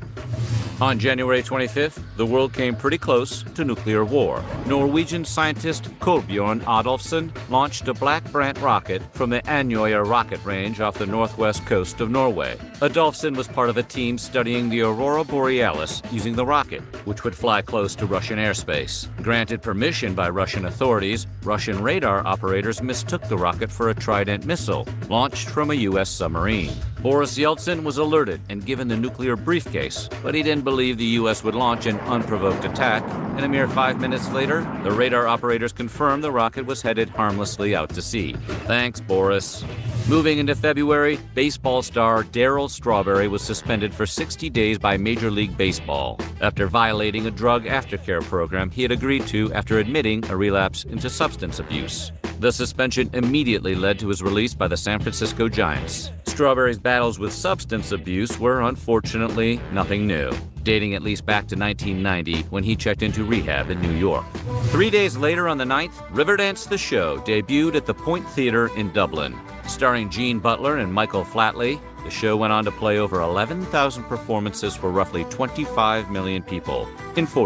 On January 25th, the world came pretty close to nuclear war. Norwegian scientist Kolbjorn Adolfsen launched a Black Brant rocket from the Andøya rocket range off the northwest coast of Norway. Adolfsen was part of a team studying the aurora borealis using the rocket, which would fly close to Russian airspace. Granted permission by Russian authorities, Russian radar operators mistook the rocket for a Trident missile launched from a U.S. submarine. Boris Yeltsin was alerted and given the nuclear briefcase, but he didn't believe the U.S. would launch an unprovoked attack, and a mere 5 minutes later, the radar operators confirmed the rocket was headed harmlessly out to sea. Thanks, Boris. Moving into February, baseball star Darryl Strawberry was suspended for 60 days by Major League Baseball after violating a drug aftercare program he had agreed to after admitting a relapse into substance abuse. The suspension immediately led to his release by the San Francisco Giants. Strawberry's battles with substance abuse were unfortunately nothing new, dating at least back to 1990 when he checked into rehab in New York. 3 days later on the 9th, Riverdance the Show debuted at the Point Theatre in Dublin. Starring Gene Butler and Michael Flatley, the show went on to play over 11,000 performances for roughly 25 million people in 4.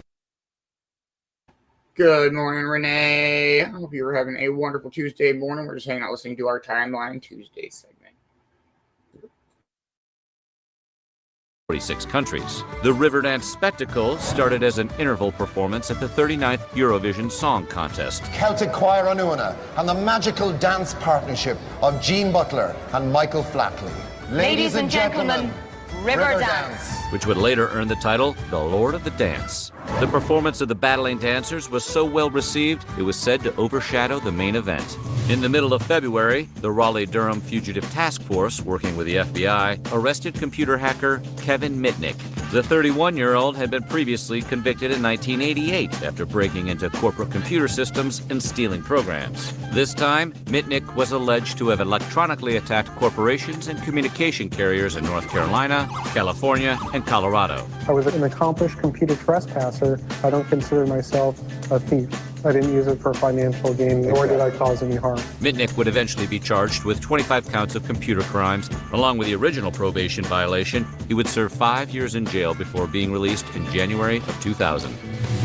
Good morning, Renee. I hope you were having a wonderful Tuesday morning. We're just hanging out listening to our Timeline Tuesday segment. 46 countries. The Riverdance spectacle started as an interval performance at the 39th Eurovision Song Contest. Celtic Choir Anuana and the magical dance partnership of Gene Butler and Michael Flatley. Ladies and gentlemen, Riverdance. Which would later earn the title The Lord of the Dance. The performance of the battling dancers was so well received, it was said to overshadow the main event. In the middle of February, the Raleigh-Durham Fugitive Task Force, working with the FBI, arrested computer hacker Kevin Mitnick. The 31-year-old had been previously convicted in 1988 after breaking into corporate computer systems and stealing programs. This time, Mitnick was alleged to have electronically attacked corporations and communication carriers in North Carolina, California, and Colorado. I was an accomplished computer trespasser. I don't consider myself a thief. I didn't use it for financial gain, nor did I cause any harm. Mitnick would eventually be charged with 25 counts of computer crimes. Along with the original probation violation, he would serve 5 years in jail before being released in January of 2000.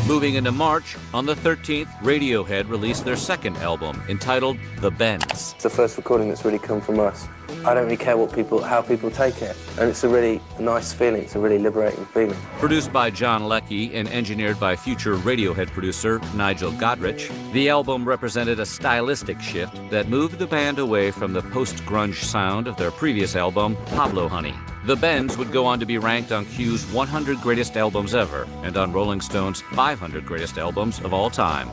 Moving into March, on the 13th, Radiohead released their second album, entitled The Beanz. It's the first recording that's really come from us. I don't really care how people take it, and it's a really nice feeling. It's a really liberating feeling. Produced by John Leckie and engineered by future Radiohead producer Nigel Godrich, the album represented a stylistic shift that moved the band away from the post-grunge sound of their previous album, Pablo Honey. The Beanz would go on to be ranked on Q's 100 Greatest Albums Ever and on Rolling Stone's 500 Greatest Albums of All Time.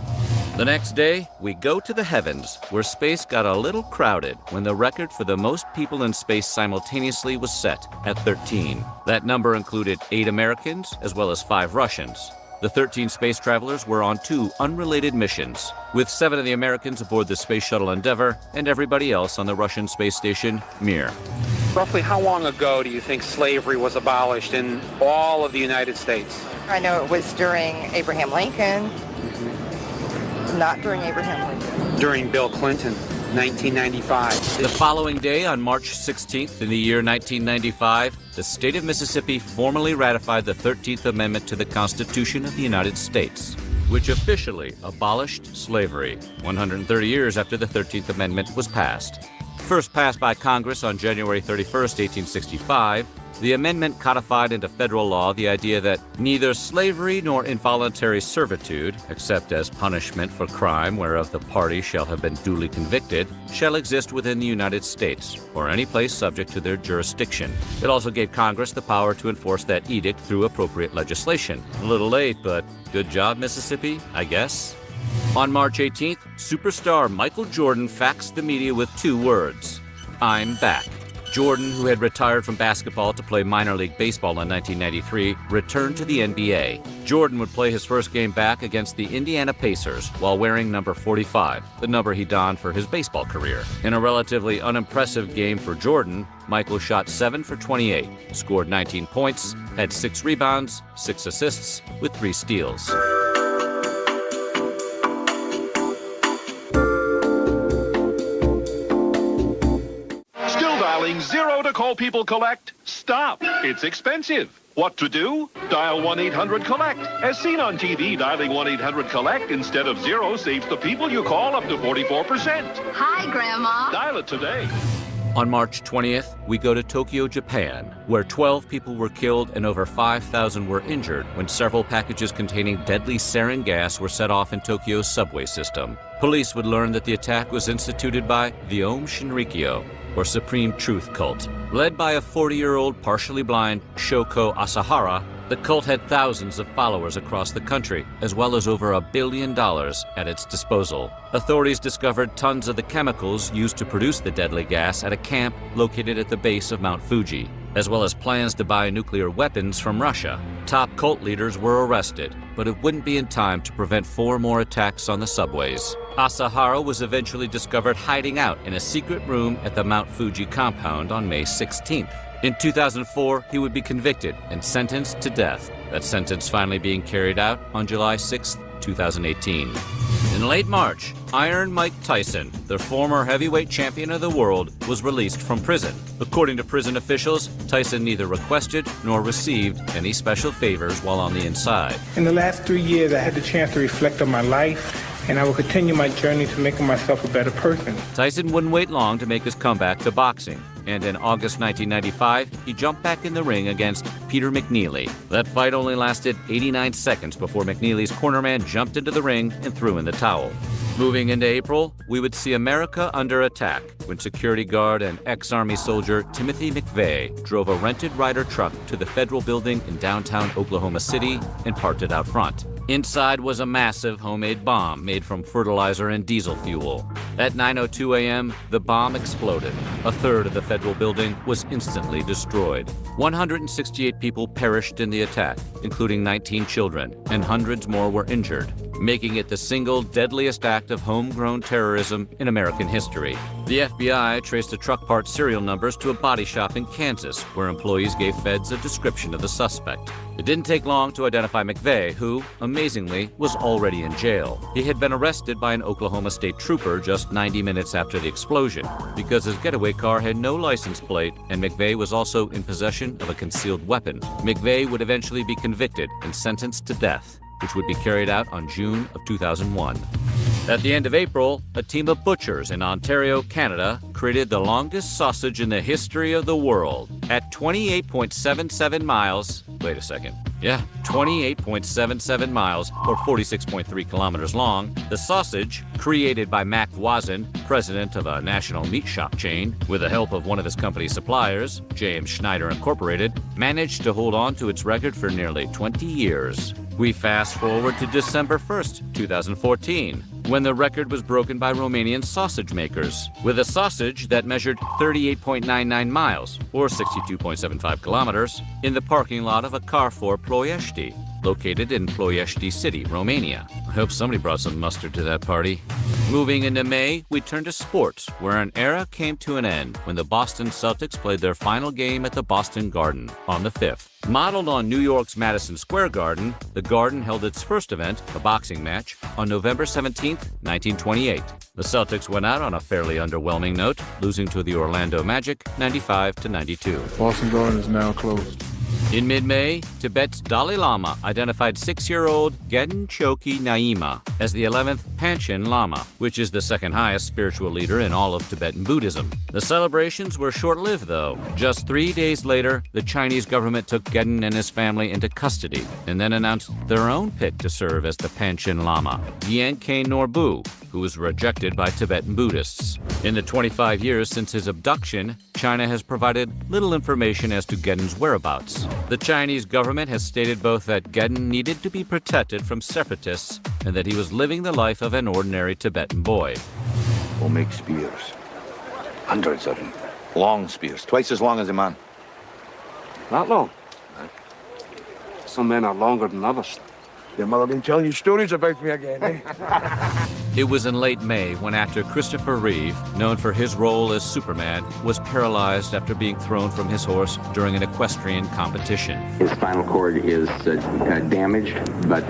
The next day, we go to the heavens, where space got a little crowded when the record for the most people in space simultaneously was set at 13. That number included 8 Americans as well as 5 Russians. The 13 space travelers were on 2 unrelated missions, with 7 of the Americans aboard the Space Shuttle Endeavour and everybody else on the Russian space station Mir. Roughly how long ago do you think slavery was abolished in all of the United States? I know it was during Abraham Lincoln. Not during Abraham Lincoln. During Bill Clinton, 1995. The following day, on March 16th in the year 1995, the state of Mississippi formally ratified the 13th Amendment to the Constitution of the United States, which officially abolished slavery 130 years after the 13th Amendment was passed. First passed by Congress on January 31st, 1865, the amendment codified into federal law the idea that neither slavery nor involuntary servitude, except as punishment for crime whereof the party shall have been duly convicted, shall exist within the United States, or any place subject to their jurisdiction. It also gave Congress the power to enforce that edict through appropriate legislation. A little late, but good job, Mississippi, I guess. On March 18th, superstar Michael Jordan faxed the media with 2 words: "I'm back." Jordan, who had retired from basketball to play minor league baseball in 1993, returned to the NBA. Jordan would play his first game back against the Indiana Pacers while wearing number 45, the number he donned for his baseball career. In a relatively unimpressive game for Jordan, Michael shot 7 for 28, scored 19 points, had 6 rebounds, 6 assists, with 3 steals. Zero to call people collect? Stop. It's expensive. What to do? Dial 1-800-COLLECT. As seen on TV, dialing 1-800-COLLECT instead of 0 saves the people you call up to 44%. Hi, Grandma. Dial it today. On March 20th, we go to Tokyo, Japan, where 12 people were killed and over 5,000 were injured when several packages containing deadly sarin gas were set off in Tokyo's subway system. Police would learn that the attack was instituted by the Aum Shinrikyo, or Supreme Truth Cult. Led by a 40-year-old partially blind Shoko Asahara, the cult had thousands of followers across the country, as well as over $1 billion at its disposal. Authorities discovered tons of the chemicals used to produce the deadly gas at a camp located at the base of Mount Fuji, as well as plans to buy nuclear weapons from Russia. Top cult leaders were arrested, but it wouldn't be in time to prevent 4 more attacks on the subways. Asahara was eventually discovered hiding out in a secret room at the Mount Fuji compound on May 16th. In 2004, he would be convicted and sentenced to death, that sentence finally being carried out on July 6, 2018. In late March, Iron Mike Tyson, the former heavyweight champion of the world, was released from prison. According to prison officials, Tyson neither requested nor received any special favors while on the inside. In the last 3 years, I had the chance to reflect on my life, and I will continue my journey to making myself a better person. Tyson wouldn't wait long to make his comeback to boxing, and in August 1995, he jumped back in the ring against Peter McNeely. That fight only lasted 89 seconds before McNeely's cornerman jumped into the ring and threw in the towel. Moving into April, we would see America under attack when security guard and ex-Army soldier Timothy McVeigh drove a rented Ryder truck to the federal building in downtown Oklahoma City and parked it out front. Inside was a massive homemade bomb made from fertilizer and diesel fuel. At 9:02 a.m., the bomb exploded. A third of the federal building was instantly destroyed. 168 people perished in the attack, including 19 children, and hundreds more were injured, making it the single deadliest act of homegrown terrorism in American history. The FBI traced the truck part serial numbers to a body shop in Kansas, where employees gave feds a description of the suspect. It didn't take long to identify McVeigh, who, amazingly, was already in jail. He had been arrested by an Oklahoma State trooper just 90 minutes after the explosion, because his getaway car had no license plate, and McVeigh was also in possession of a concealed weapon. McVeigh would eventually be convicted and sentenced to death. which would be carried out on June of 2001. At the end of April, a team of butchers in Ontario, Canada, created the longest sausage in the history of the world. At 28.77 miles, wait a second, 28.77 miles, or 46.3 kilometers long, the sausage, created by Mac Voisin, president of a national meat shop chain, with the help of one of his company's suppliers, J.M. Schneider Incorporated, managed to hold on to its record for nearly 20 years. We fast forward to December 1st, 2014, when the record was broken by Romanian sausage makers, with a sausage that measured 38.99 miles, or 62.75 kilometers, in the parking lot of a Carrefour Ploiești, located in Ploiești City, Romania. I hope somebody brought some mustard to that party. Moving into May, we turn to sports, where an era came to an end when the Boston Celtics played their final game at the Boston Garden on the 5th. Modeled on New York's Madison Square Garden, the Garden held its first event, a boxing match, on November 17, 1928. The Celtics went out on a fairly underwhelming note, losing to the Orlando Magic 95-92. Boston Garden is now closed. In mid-May, Tibet's Dalai Lama identified 6-year-old Gedden Choki Nyima as the 11th Panchen Lama, which is the second highest spiritual leader in all of Tibetan Buddhism. The celebrations were short-lived, though. Just 3 days later, the Chinese government took Gedden and his family into custody and then announced their own pick to serve as the Panchen Lama, Yenkei Norbu, who was rejected by Tibetan Buddhists. In the 25 years since his abduction, China has provided little information as to Gedden's whereabouts. The Chinese government has stated both that Gedden needed to be protected from separatists and that he was living the life of an ordinary Tibetan boy. We'll make spears. Hundreds of them. Long spears, twice as long as a man. That long? Some men are longer than others. Your mother been telling you stories about me again, eh? It was in late May when actor Christopher Reeve, known for his role as Superman, was paralyzed after being thrown from his horse during an equestrian competition. His spinal cord is damaged, but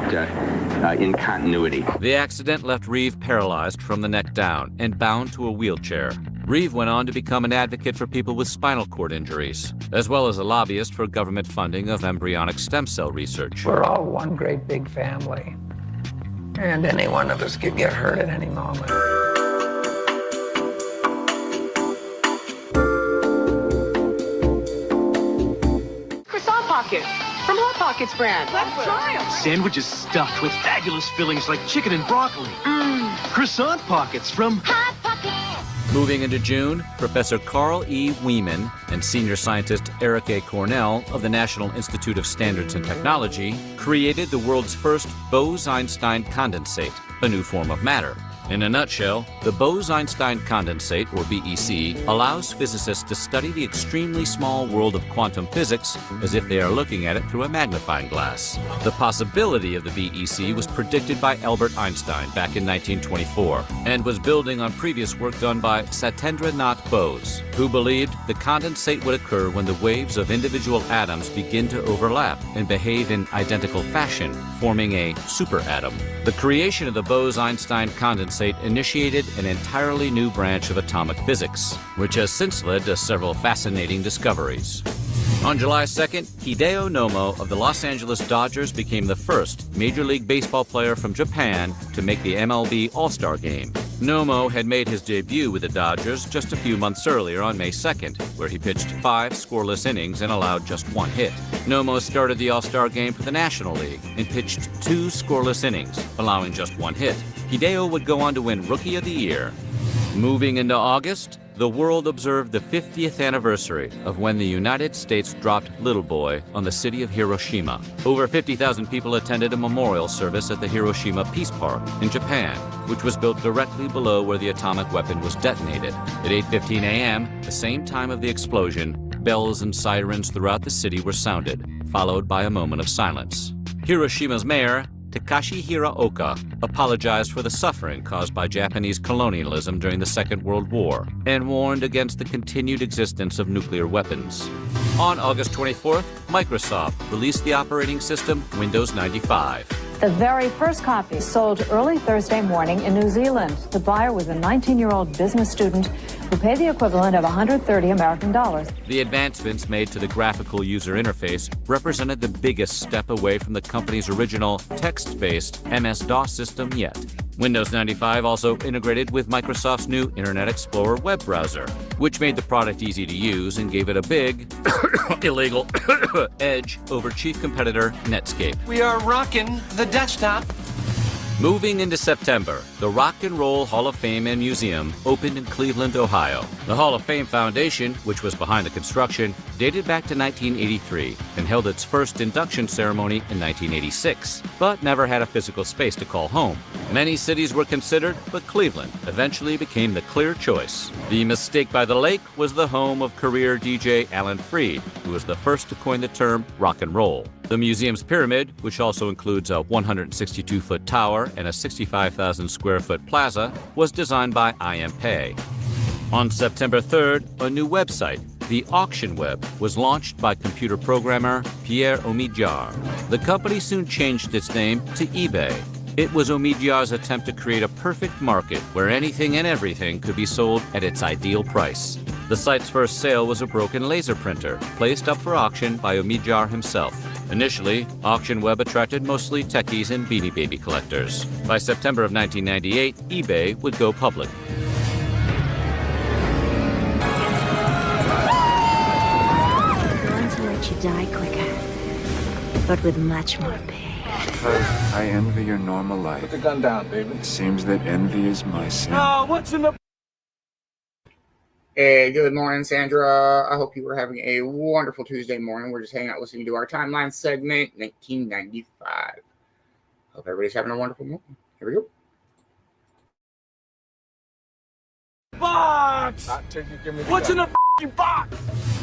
in continuity. The accident left Reeve paralyzed from the neck down and bound to a wheelchair. Reeve went on to become an advocate for people with spinal cord injuries, as well as a lobbyist for government funding of embryonic stem cell research. We're all one great big family, and any one of us could get hurt at any moment. Croissant Pocket from Hot Pockets brand. Let's try them. Sandwiches stuffed with fabulous fillings like chicken and broccoli. Croissant Pockets from Hot Pockets. Moving into June, Professor Carl E. Wieman and senior scientist Eric A. Cornell of the National Institute of Standards and Technology created the world's first Bose-Einstein condensate, a new form of matter. In a nutshell, the Bose-Einstein condensate, or BEC, allows physicists to study the extremely small world of quantum physics as if they are looking at it through a magnifying glass. The possibility of the BEC was predicted by Albert Einstein back in 1924 and was building on previous work done by Satyendra Nath Bose, who believed the condensate would occur when the waves of individual atoms begin to overlap and behave in identical fashion, forming a superatom. The creation of the Bose-Einstein condensate initiated an entirely new branch of atomic physics, which has since led to several fascinating discoveries. On July 2nd, Hideo Nomo of the Los Angeles Dodgers became the first Major League Baseball player from Japan to make the MLB All-Star Game. Nomo had made his debut with the Dodgers just a few months earlier on May 2nd, where he pitched 5 scoreless innings and allowed just 1 hit. Nomo started the All-Star Game for the National League and pitched 2 scoreless innings, allowing just 1 hit. Hideo would go on to win Rookie of the Year. Moving into August, the world observed the 50th anniversary of when the United States dropped Little Boy on the city of Hiroshima. Over 50,000 people attended a memorial service at the Hiroshima Peace Park in Japan, which was built directly below where the atomic weapon was detonated. At 8:15 a.m., the same time of the explosion, bells and sirens throughout the city were sounded, followed by a moment of silence. Hiroshima's mayor, Takashi Hiraoka, apologized for the suffering caused by Japanese colonialism during the Second World War and warned against the continued existence of nuclear weapons. On August 24th, Microsoft released the operating system Windows 95. The very first copy sold early Thursday morning in New Zealand. The buyer was a 19-year-old business student who paid the equivalent of $130 American dollars. The advancements made to the graphical user interface represented the biggest step away from the company's original text-based MS-DOS system yet. Windows 95 also integrated with Microsoft's new Internet Explorer web browser, which made the product easy to use and gave it a big, illegal edge over chief competitor Netscape. We are rocking the desktop. Moving into September, the Rock and Roll Hall of Fame and Museum opened in Cleveland, Ohio. The Hall of Fame Foundation, which was behind the construction, dated back to 1983 and held its first induction ceremony in 1986, but never had a physical space to call home. Many cities were considered, but Cleveland eventually became the clear choice. The Mistake by the Lake was the home of career DJ Alan Freed, who was the first to coin the term rock and roll. The museum's pyramid, which also includes a 162-foot tower and a 65,000 square foot plaza, was designed by I.M. Pei. On September 3rd, a new website, the Auction Web, was launched by computer programmer Pierre Omidyar. The company soon changed its name to eBay. It was Omidyar's attempt to create a perfect market where anything and everything could be sold at its ideal price. The site's first sale was a broken laser printer, placed up for auction by Omidyar himself. Initially, Auction Web attracted mostly techies and Beanie Baby collectors. By September of 1998, eBay would go public. I'm going to let you die quicker, but with much more pain. Because I envy your normal life. Put the gun down, David. It seems that envy is my sin. Oh, what's in the... Hey, good morning, Sandra. I hope you were having a wonderful Tuesday morning. We're just hanging out listening to our timeline segment, 1995. Hope everybody's having a wonderful morning. Here we go. Box! What's in the f***ing box?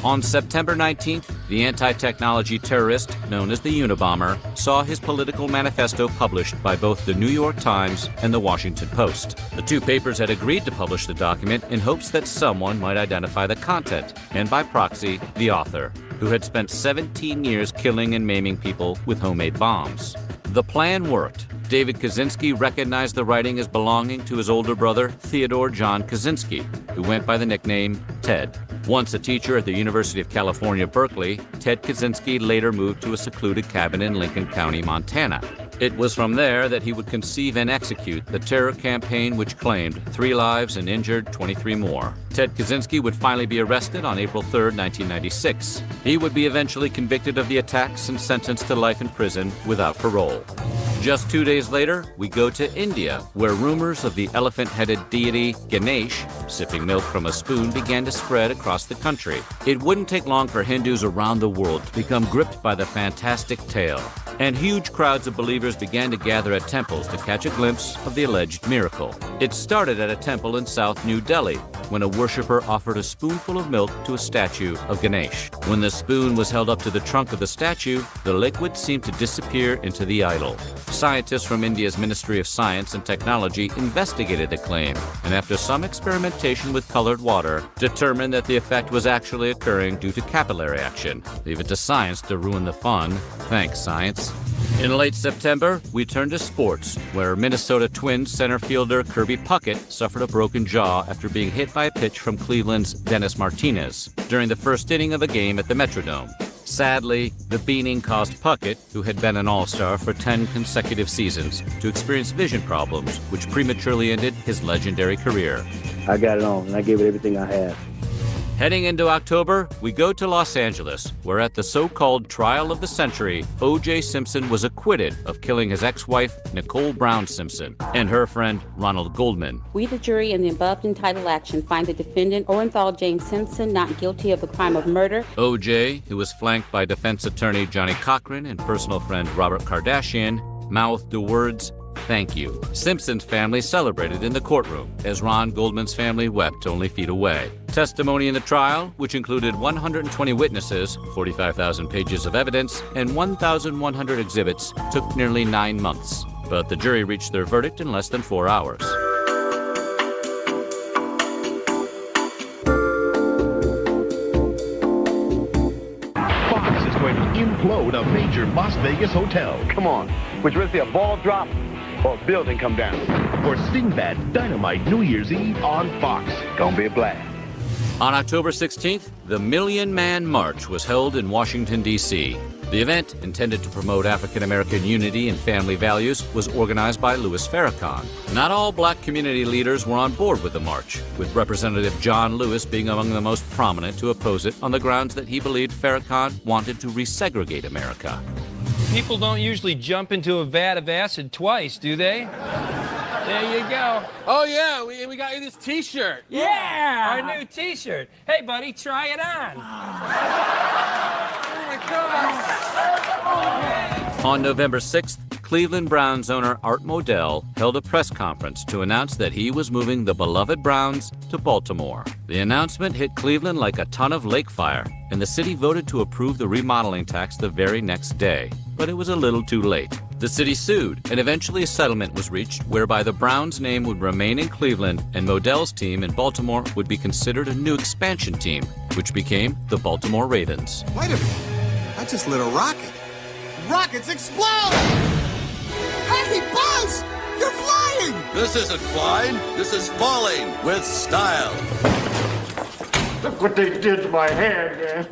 On September 19th, the anti-technology terrorist known as the Unabomber saw his political manifesto published by both the New York Times and the Washington Post. The two papers had agreed to publish the document in hopes that someone might identify the content, and by proxy, the author, who had spent 17 years killing and maiming people with homemade bombs. The plan worked. David Kaczynski recognized the writing as belonging to his older brother, Theodore John Kaczynski, who went by the nickname Ted. Once a teacher at the University of California, Berkeley, Ted Kaczynski later moved to a secluded cabin in Lincoln County, Montana. It was from there that he would conceive and execute the terror campaign which claimed 3 lives and injured 23 more. Ted Kaczynski would finally be arrested on April 3, 1996. He would be eventually convicted of the attacks and sentenced to life in prison without parole. Just 2 days later, we go to India, where rumors of the elephant-headed deity Ganesh sipping milk from a spoon began to spread across the country. It wouldn't take long for Hindus around the world to become gripped by the fantastic tale, and huge crowds of believers began to gather at temples to catch a glimpse of the alleged miracle. It started at a temple in South New Delhi, when a worshiper offered a spoonful of milk to a statue of Ganesh. When the spoon was held up to the trunk of the statue, the liquid seemed to disappear into the idol. Scientists from India's Ministry of Science and Technology investigated the claim, and after some experimentation with colored water, determined that the effect was actually occurring due to capillary action. Leave it to science to ruin the fun. Thanks, science. In late September, we turn to sports, where Minnesota Twins center fielder Kirby Puckett suffered a broken jaw after being hit by a pitch from Cleveland's Dennis Martinez during the first inning of a game at the Metrodome. Sadly, the beaning caused Puckett, who had been an all-star for 10 consecutive seasons, to experience vision problems, which prematurely ended his legendary career. I got it on, and I gave it everything I had. Heading into October, we go to Los Angeles, where at the so-called trial of the century, O.J. Simpson was acquitted of killing his ex-wife, Nicole Brown Simpson, and her friend, Ronald Goldman. We, the jury, in the above entitled action, find the defendant, Orenthal James Simpson, not guilty of the crime of murder. O.J., who was flanked by defense attorney Johnny Cochran and personal friend Robert Kardashian, mouthed the words, "Thank you." Simpson's family celebrated in the courtroom, as Ron Goldman's family wept only feet away. Testimony in the trial, which included 120 witnesses, 45,000 pages of evidence, and 1,100 exhibits, took nearly 9 months. But the jury reached their verdict in less than 4 hours. Fox is going to implode a major Las Vegas hotel. Come on, Would you rather see a ball drop or a building come down? For Stingbad Dynamite New Year's Eve on Fox. Gonna be a blast. On October 16th, the Million Man March was held in Washington, D.C. The event, intended to promote African-American unity and family values, was organized by Louis Farrakhan. Not all black community leaders were on board with the march, with Representative John Lewis being among the most prominent to oppose it on the grounds that he believed Farrakhan wanted to resegregate America. People don't usually jump into a vat of acid twice, do they? There you go. Oh, yeah, we got you this T-shirt. Yeah, our new T-shirt. Hey, buddy, try it on. Oh, my God. On November 6th, Cleveland Browns owner Art Modell held a press conference to announce that he was moving the beloved Browns to Baltimore. The announcement hit Cleveland like a ton of lake fire, and the city voted to approve the remodeling tax the very next day. But it was a little too late. The city sued, and eventually a settlement was reached whereby the Browns' name would remain in Cleveland and Modell's team in Baltimore would be considered a new expansion team, which became the Baltimore Ravens. Wait a minute. I just lit a rocket. Rockets explode! Hey, Buzz! You're flying! This isn't flying. This is falling with style. Look what they did to my hand, man.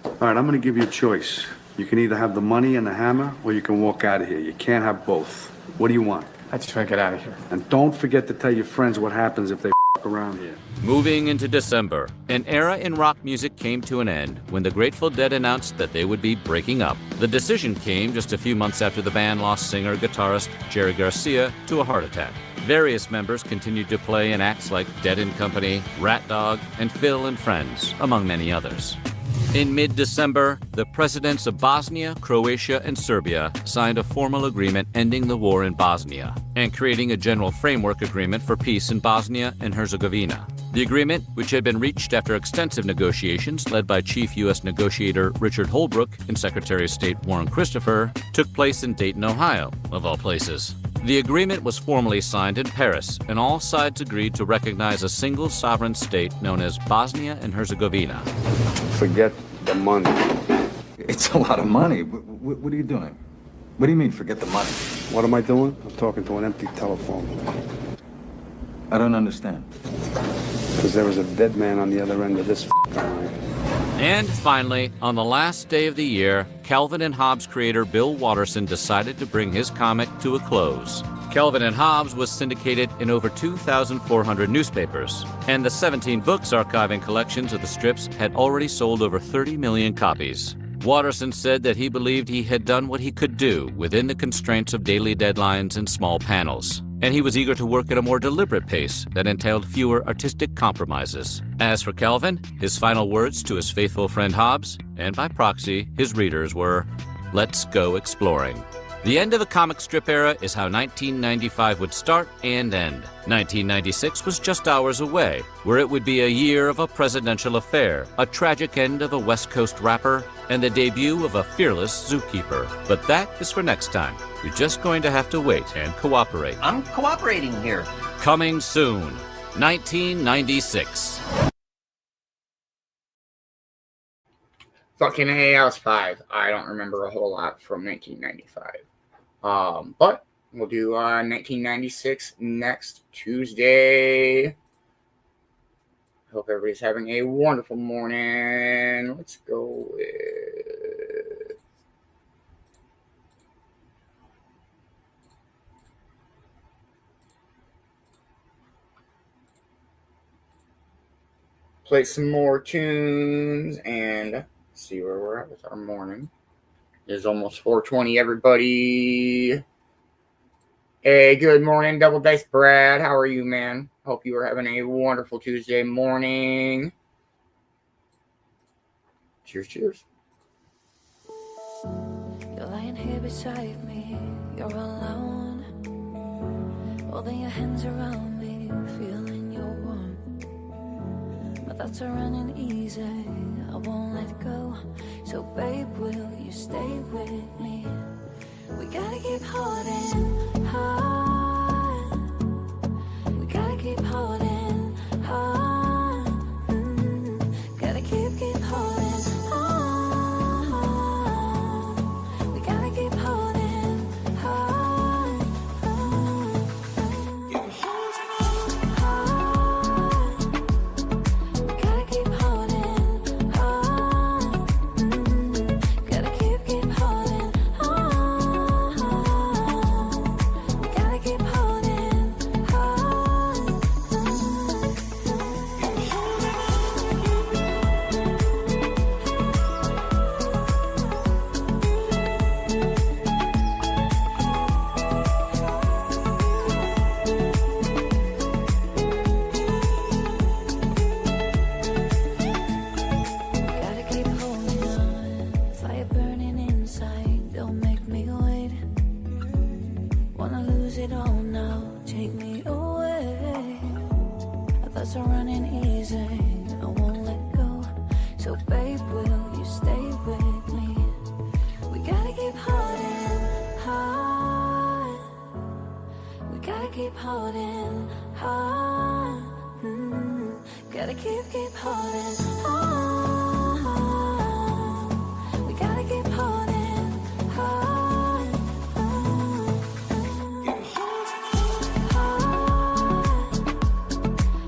All right, I'm going to give you a choice. You can either have the money and the hammer, or you can walk out of here. You can't have both. What do you want? I just want to get out of here. And don't forget to tell your friends what happens if they around here. Moving into December, an era in rock music came to an end when the Grateful Dead announced that they would be breaking up. The decision came just a few months after the band lost singer-guitarist Jerry Garcia to a heart attack. Various members continued to play in acts like Dead & Company, Rat Dog, and Phil and Friends, among many others. In mid-December, the presidents of Bosnia, Croatia, and Serbia signed a formal agreement ending the war in Bosnia and creating a general framework agreement for peace in Bosnia and Herzegovina. The agreement, which had been reached after extensive negotiations led by Chief U.S. Negotiator Richard Holbrooke and Secretary of State Warren Christopher, took place in Dayton, Ohio, of all places. The agreement was formally signed in Paris, and all sides agreed to recognize a single sovereign state known as Bosnia and Herzegovina. Forget the money. It's a lot of money. What are you doing? What do you mean, forget the money? What am I doing? I'm talking to an empty telephone. I don't understand. Because there was a dead man on the other end of this line. And finally, on the last day of the year, Calvin and Hobbes creator Bill Watterson decided to bring his comic to a close. Calvin and Hobbes was syndicated in over 2,400 newspapers, and the 17 books archiving collections of the strips had already sold over 30 million copies. Watterson said that he believed he had done what he could do within the constraints of daily deadlines and small panels, and he was eager to work at a more deliberate pace that entailed fewer artistic compromises. As for Calvin, his final words to his faithful friend Hobbes, and by proxy, his readers were, "Let's go exploring." The end of the comic strip era is how 1995 would start and end. 1996 was just hours away, where it would be a year of a presidential affair, a tragic end of a West Coast rapper, and the debut of a fearless zookeeper. But that is for next time. You're just going to have to wait and cooperate. I'm cooperating here. Coming soon, 1996. Fucking AOS 5. I don't remember a whole lot from 1995. But we'll do 1996 next Tuesday. Hope everybody's having a wonderful morning. Let's go with... play some more tunes and see where we're at with our morning. It is almost 4:20, everybody. Hey, good morning, Double Dice Brad. How are you, man? Hope you are having a wonderful Tuesday morning. Cheers, cheers. You're lying here beside me, you're alone. Holding your hands around me, feeling your warmth. My thoughts are running easy, I won't let go. So babe, will you stay with me? We gotta keep holding on. We gotta keep holding on. Gotta keep holding on. We gotta keep holding running easy, I won't let go. So babe, will you stay with me? We gotta keep holding on. We gotta keep holding on. Gotta keep holding on. We gotta keep holding on.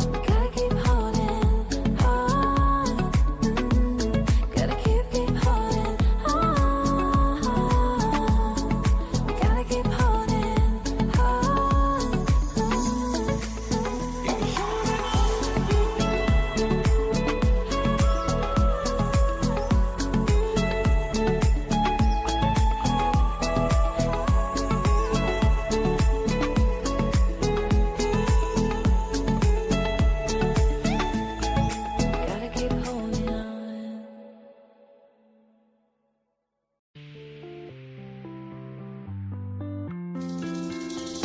We gotta keep holding on. Gotta keep holding on. We gotta keep holding on. Gotta keep holding on.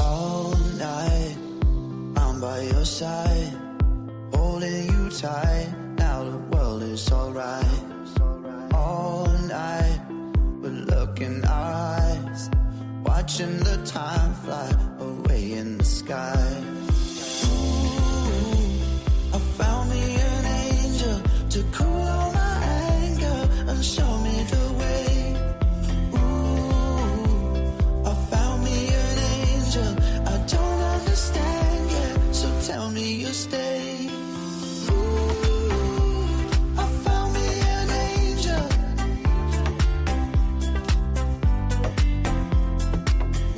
All night, I'm by your side, holding you tight. Now the world is alright. All night, we're looking our eyes, watching the time fly away in the sky. Ooh, I found me an angel to cool all my anger and show me the way. Ooh, I found me an angel I don't understand yet, so tell me you'll stay. Ooh, I found me an angel.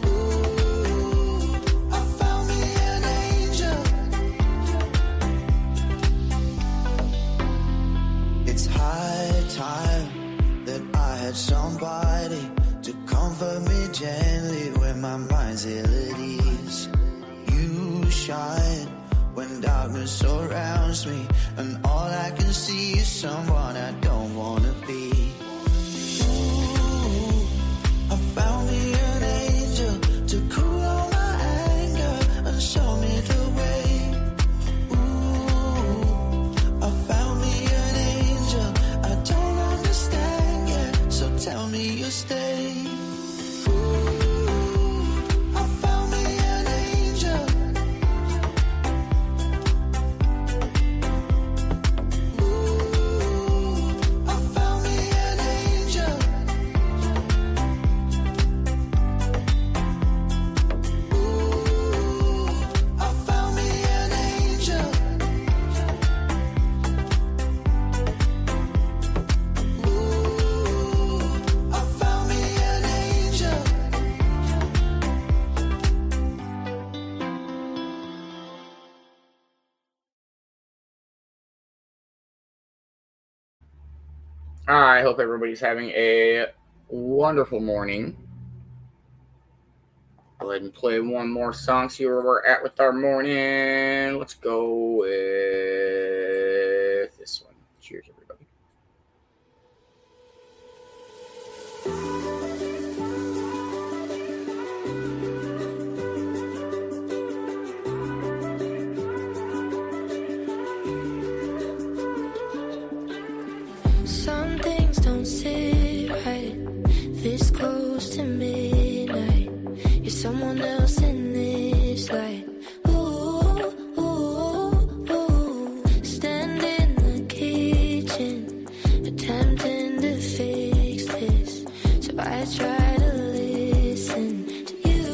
Ooh, I found me an angel. It's high time that I had somebody to comfort me gently when my mind's ill at ease. You shine when darkness surrounds me, and all I can see is someone I don't wanna be. Ooh, I found me an angel to cool all my anger and show me the way. Ooh, I found me an angel I don't understand yet, so tell me you'll stay. Ooh, I found me an angel. Ooh, I found me an angel. Ooh, I found me an angel. Ooh, I found me an angel. I hope everybody's having a wonderful morning. Go ahead and play one more song, see where we're at with our morning. Let's go with this one. Cheers, everybody. Some things don't sit right this close to midnight. You're someone else in this light. Ooh, ooh, ooh. Stand in the kitchen, attempting to fix this. So I try to listen to you.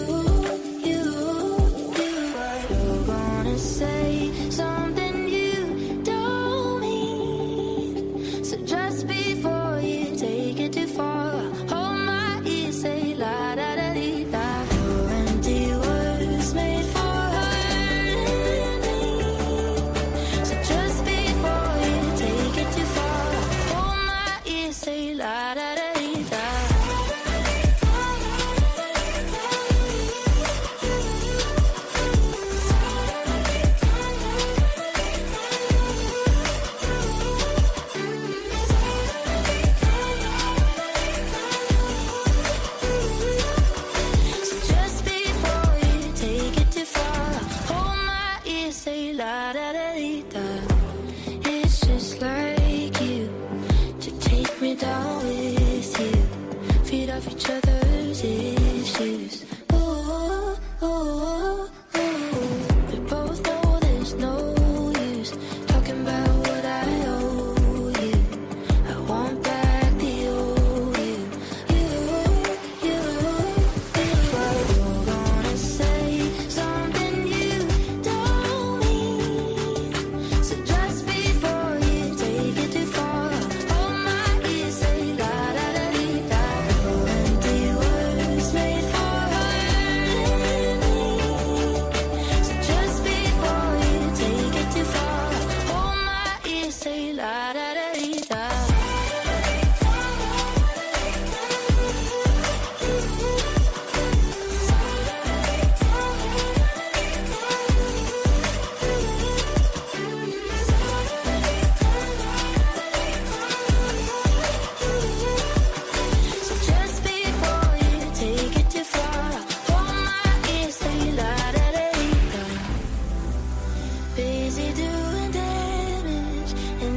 You're gonna say something you don't mean. So just before you take it too far, hold my ear, say loud.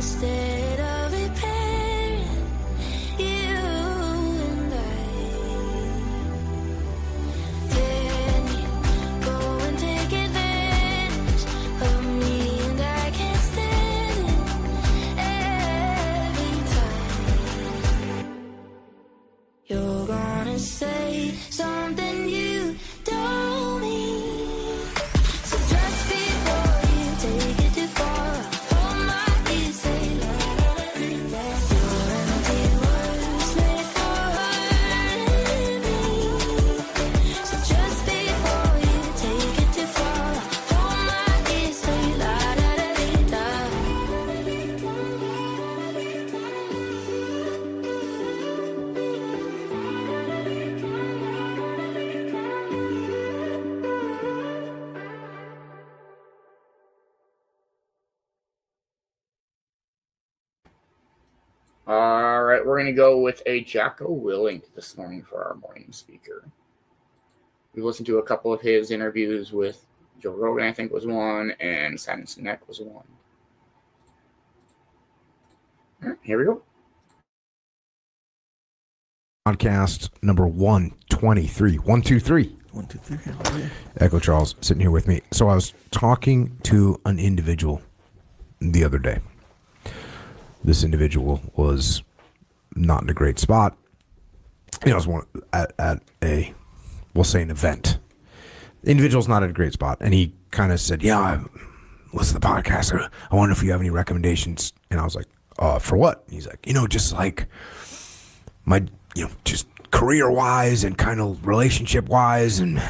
instead of repairing you and Then you go and take advantage of me, and I can't stand it every time. You're gonna say something you don't mean. So just before you take it too far, hold my ear, say la la la la. Your empty words made for hurting me. So just before you take it too far, hold my ear, say la la la la. All right, we're going to go with a Jocko Willink this morning for our morning speaker. We listened to a couple of his interviews with Joe Rogan, I think was one, and Simon Sinek was one. All right, here we go. Podcast number 123. 123. 123. Echo Charles sitting here with me. So I was talking to an individual the other day. This individual was not in a great spot. You know, I was at a, we'll say an event. The individual's not at a great spot. And he kind of said, yeah, I listened to the podcast. I wonder if you have any recommendations. And I was like, for what? And he's like, just like my, just career-wise and kind of relationship-wise and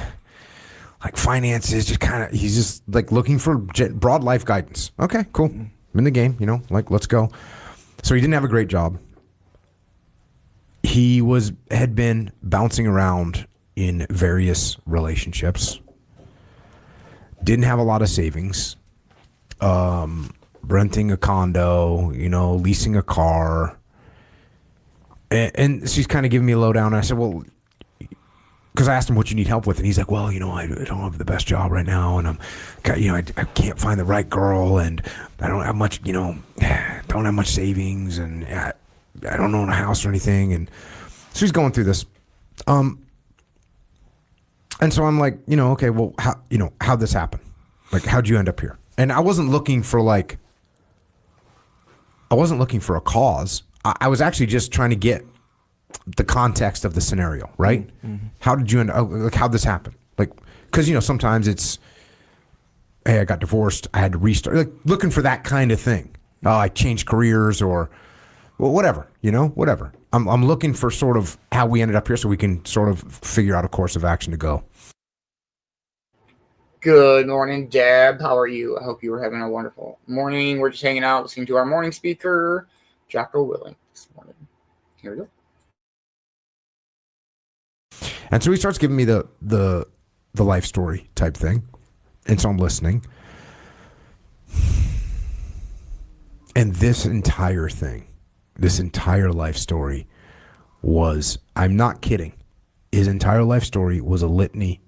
like finances, just kind of, he's just like looking for broad life guidance. Okay, cool. I'm in the game, like let's go. So he didn't have a great job. He had been bouncing around in various relationships. Didn't have a lot of savings. Renting a condo, leasing a car. And she's kind of giving me a lowdown. And I said, well, because I asked him what you need help with. And he's like, well, I don't have the best job right now. And I can't find the right girl. And I don't have much, don't have much savings. And I don't own a house or anything. And so he's going through this. And so I'm like, okay, well, how'd this happen? Like, how'd you end up here? And I wasn't looking for a cause. I was actually just trying to get the context of the scenario, right? Mm-hmm. How did you end up, how'd this happen? Because, sometimes it's, hey, I got divorced, I had to restart, looking for that kind of thing. I changed careers or, well, whatever, whatever. I'm looking for sort of how we ended up here so we can sort of figure out a course of action to go. Good morning, Deb. How are you? I hope you were having a wonderful morning. We're just hanging out, listening to our morning speaker, Jocko Willink, this morning. Here we go. And so he starts giving me the life story type thing. And so I'm listening. And this entire thing, this entire life story was, I'm not kidding, his entire life story was a litany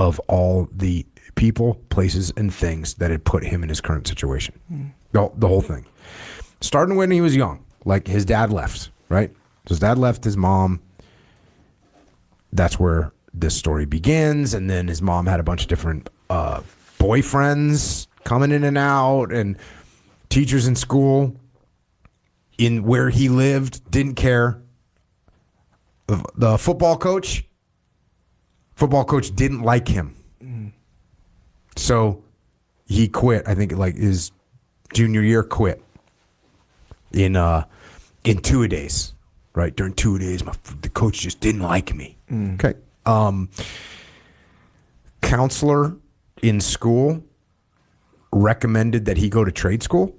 of all the people, places, and things that had put him in his current situation. The whole thing. Starting when he was young, like his dad left, right? So his dad left his mom. That's where this story begins. And then his mom had a bunch of different boyfriends coming in and out, and teachers in school, in where he lived, didn't care. The football coach didn't like him. So he quit. I think his junior year quit in 2-a-days, right? During 2-a-days, the coach just didn't like me. Okay. Counselor in school recommended that he go to trade school.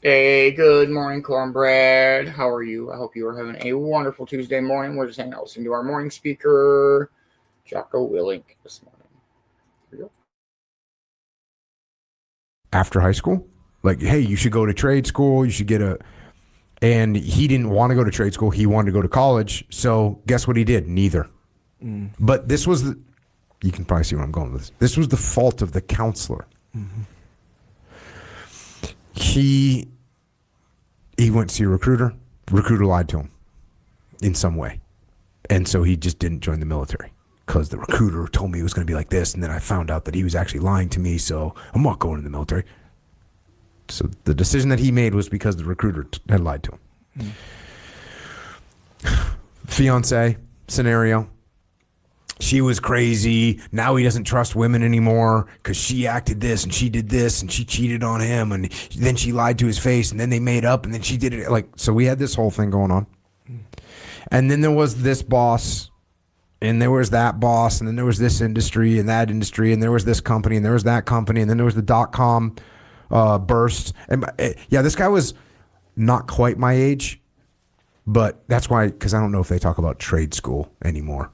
Hey, good morning, Cornbread. How are you? I hope you are having a wonderful Tuesday morning. We're just hanging out listening to our morning speaker, Jocko Willink, this morning. Here we go. After high school? Hey, you should go to trade school. You should get and he didn't want to go to trade school. He wanted to go to college. So guess what he did? Neither. But this was you can probably see where I'm going with this. This was the fault of the counselor. he went to see a recruiter. Recruiter lied to him in some way. And so he just didn't join the military because the recruiter told me it was going to be like this. And then I found out that he was actually lying to me. So I'm not going to the military. So the decision that he made was because the recruiter had lied to him. Fiance scenario. She was crazy. Now he doesn't trust women anymore because she acted this and she did this and she cheated on him and then she lied to his face and then they made up and then she did it. Like, so we had this whole thing going on. And then there was this boss and there was that boss and then there was this industry and that industry and there was this company and there was that company and then there was the .com burst. And yeah, this guy was not quite my age, but that's why, because I don't know if they talk about trade school anymore.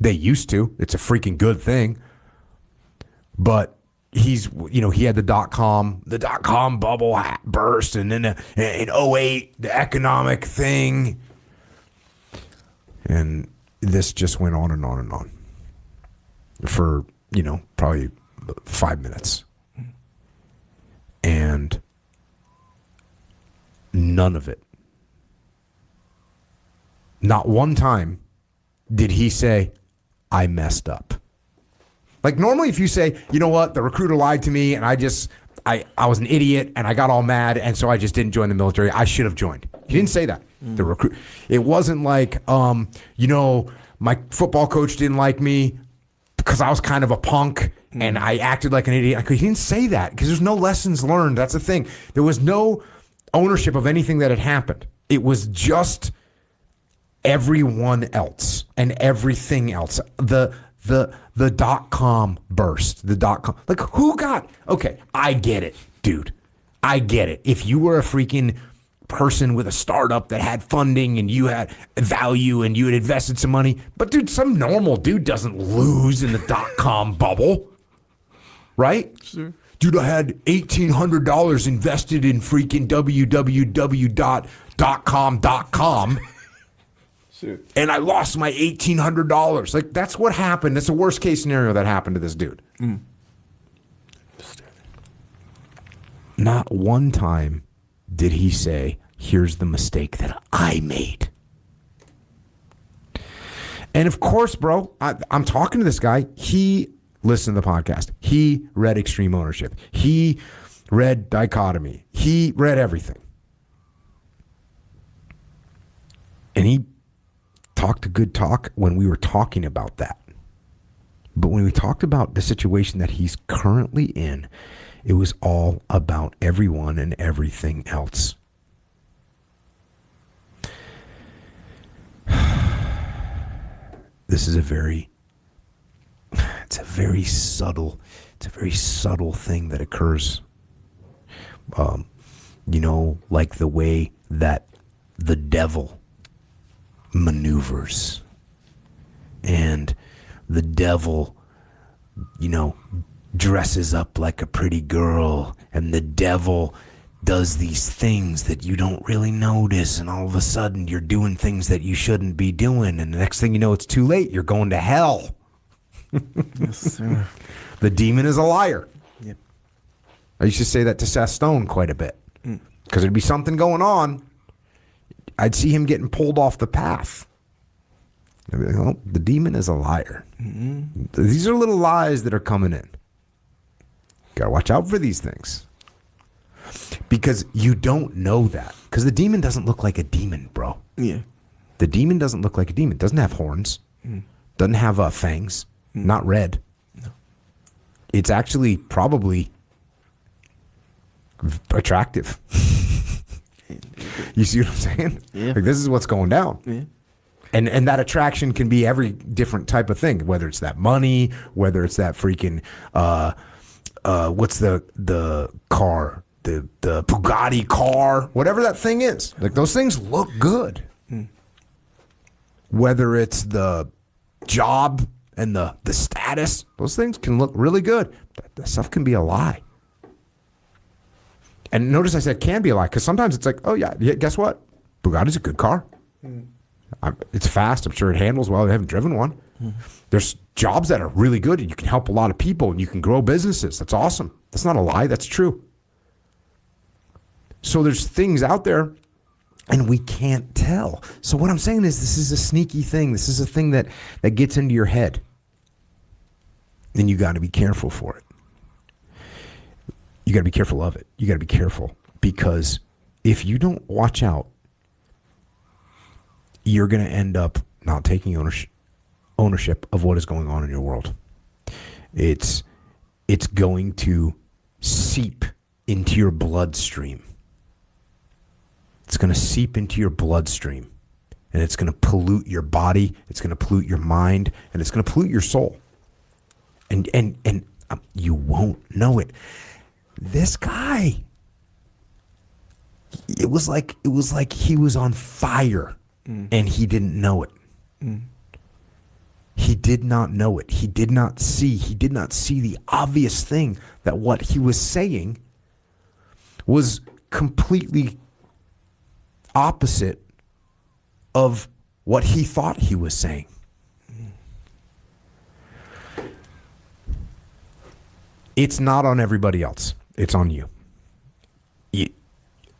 They used to. It's a freaking good thing. But he had the .com bubble burst, and then in 2008, the economic thing. And this just went on and on and on for, probably 5 minutes. And none of it, not one time, did he say, I messed up? Like normally if you say, you know what, the recruiter lied to me and I was an idiot and I got all mad and so I just didn't join the military. I should have joined. He didn't say that. It wasn't like, my football coach didn't like me because I was kind of a punk and I acted like an idiot. He didn't say that because there's no lessons learned. That's the thing. There was no ownership of anything that had happened. It was just everyone else and everything else. The .com burst, like who got, okay, I get it, dude. I get it. If you were a freaking person with a startup that had funding and you had value and you had invested some money, but dude, some normal dude doesn't lose in the .com bubble, right? Sure. Dude, I had $1,800 invested in freaking www.com.com. And I lost my $1,800. Like, that's what happened. That's the worst case scenario that happened to this dude. Not one time did he say, here's the mistake that I made. And of course, bro, I'm talking to this guy. He listened to the podcast. He read Extreme Ownership. He read Dichotomy. He read everything. And he talked a good talk when we were talking about that. But when we talked about the situation that he's currently in, it was all about everyone and everything else. This is a very subtle thing that occurs. Like the way that the devil maneuvers, and the devil, dresses up like a pretty girl, and the devil does these things that you don't really notice, and all of a sudden you're doing things that you shouldn't be doing, and the next thing you know, it's too late. You're going to hell. Yes, sir. The demon is a liar. Yep. I used to say that to Seth Stone quite a bit, because there'd be something going on. I'd see him getting pulled off the path. I'd be like, oh, the demon is a liar. Mm-hmm. These are little lies that are coming in. Gotta watch out for these things. Because you don't know that. Because the demon doesn't look like a demon, bro. Yeah. The demon doesn't look like a demon. Doesn't have horns. Doesn't have fangs. Not red. No. It's actually probably attractive. You see what I'm saying? Yeah. Like, this is what's going down. Yeah. And that attraction can be every different type of thing, whether it's that money, whether it's that freaking what's the car, the Bugatti car, whatever that thing is. Like, those things look good. Whether it's the job and the status, those things can look really good. That stuff can be a lie. And notice I said can be a lie, because sometimes it's like, oh yeah, guess what? Bugatti's a good car. It's fast. I'm sure it handles well. I haven't driven one. There's jobs that are really good, and you can help a lot of people, and you can grow businesses. That's awesome. That's not a lie. That's true. So there's things out there and we can't tell. So what I'm saying is this is a sneaky thing. This is a thing that gets into your head. And you got to be careful for it. You got to be careful of it. You got to be careful because if you don't watch out, you're going to end up not taking ownership of what is going on in your world. It's going to seep into your bloodstream. It's going to seep into your bloodstream, and it's going to pollute your body. It's going to pollute your mind, and it's going to pollute your soul. And you won't know it. This guy, it was like he was on fire, and he didn't know it. He did not know it. He did not see the obvious thing that what he was saying was completely opposite of what he thought he was saying. It's not on everybody else. It's on you.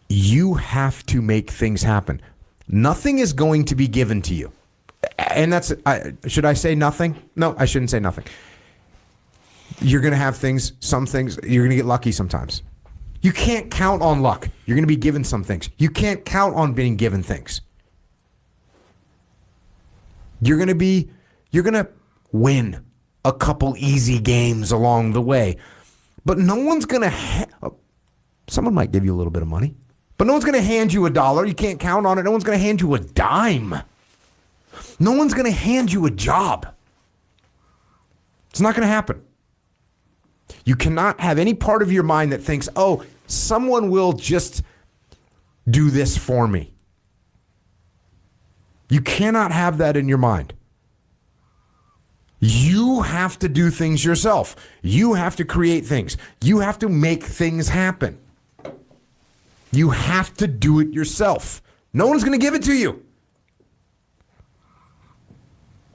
You have to make things happen. Nothing is going to be given to you. And that's, should I say nothing? No, I shouldn't say nothing. You're going to have things, some things, you're going to get lucky sometimes. You can't count on luck. You're going to be given some things. You can't count on being given things. You're going to win a couple easy games along the way. But no one's going to, someone might give you a little bit of money, but no one's going to hand you $1. You can't count on it. No one's going to hand you a dime. No one's going to hand you a job. It's not going to happen. You cannot have any part of your mind that thinks, oh, someone will just do this for me. You cannot have that in your mind. You have to do things yourself. You have to create things. You have to make things happen. You have to do it yourself. No one's going to give it to you.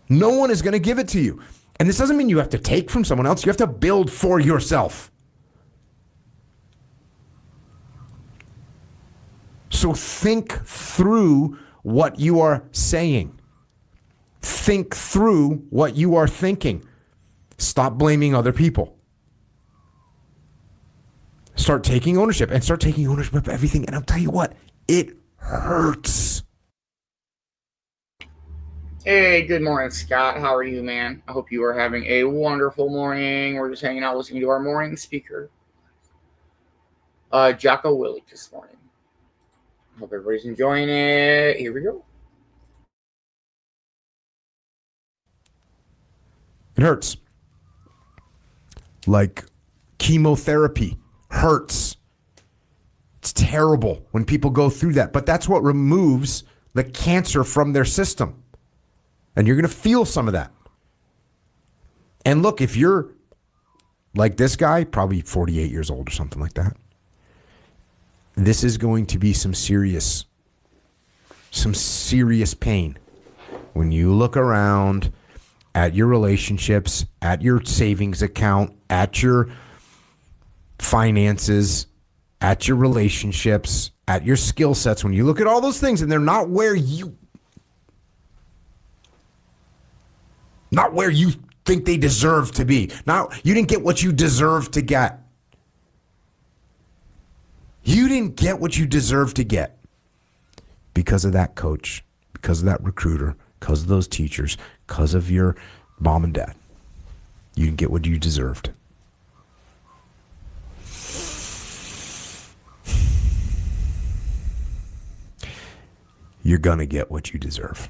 No one is going to give it to you. And this doesn't mean you have to take from someone else. You have to build for yourself. So think through what you are saying. Think through what you are thinking. Stop blaming other people. Start taking ownership and start taking ownership of everything. And I'll tell you what, it hurts. Hey, good morning, Scott. How are you, man? I hope you are having a wonderful morning. We're just hanging out listening to our morning speaker, Jocko Willie, this morning. Hope everybody's enjoying it. Here we go. It hurts. Like chemotherapy hurts. It's terrible when people go through that. But that's what removes the cancer from their system. And you're going to feel some of that. And look, if you're like this guy, probably 48 years old or something like that, this is going to be some serious pain. When you look around at your relationships, at your savings account, at your finances, at your relationships, at your skill sets, when you look at all those things and they're not where you think they deserve to be. You didn't get what you deserve to get. You didn't get what you deserve to get because of that coach, because of that recruiter, because of those teachers, because of your mom and dad. You didn't get what you deserved. You're going to get what you deserve.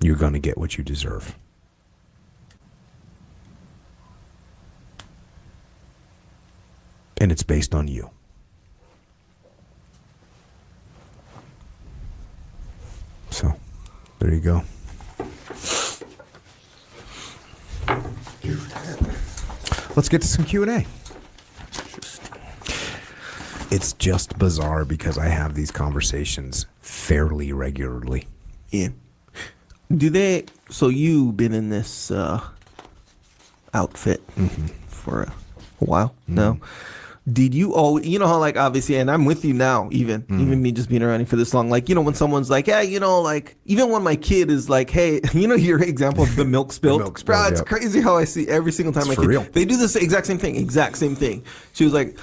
You're going to get what you deserve. And it's based on you. So, there you go. Let's get to some Q&A. It's just bizarre because I have these conversations fairly regularly. Yeah. So you've been in this outfit for a while. No. Did you always, you know how like obviously, and I'm with you now, even me just being around you for this long, like, you know, when someone's like, hey, you know, like even when my kid is like, hey, you know, your example of the milk spilled, bro, it's crazy how I see every single time my kid, real. They do this exact same thing. He was like,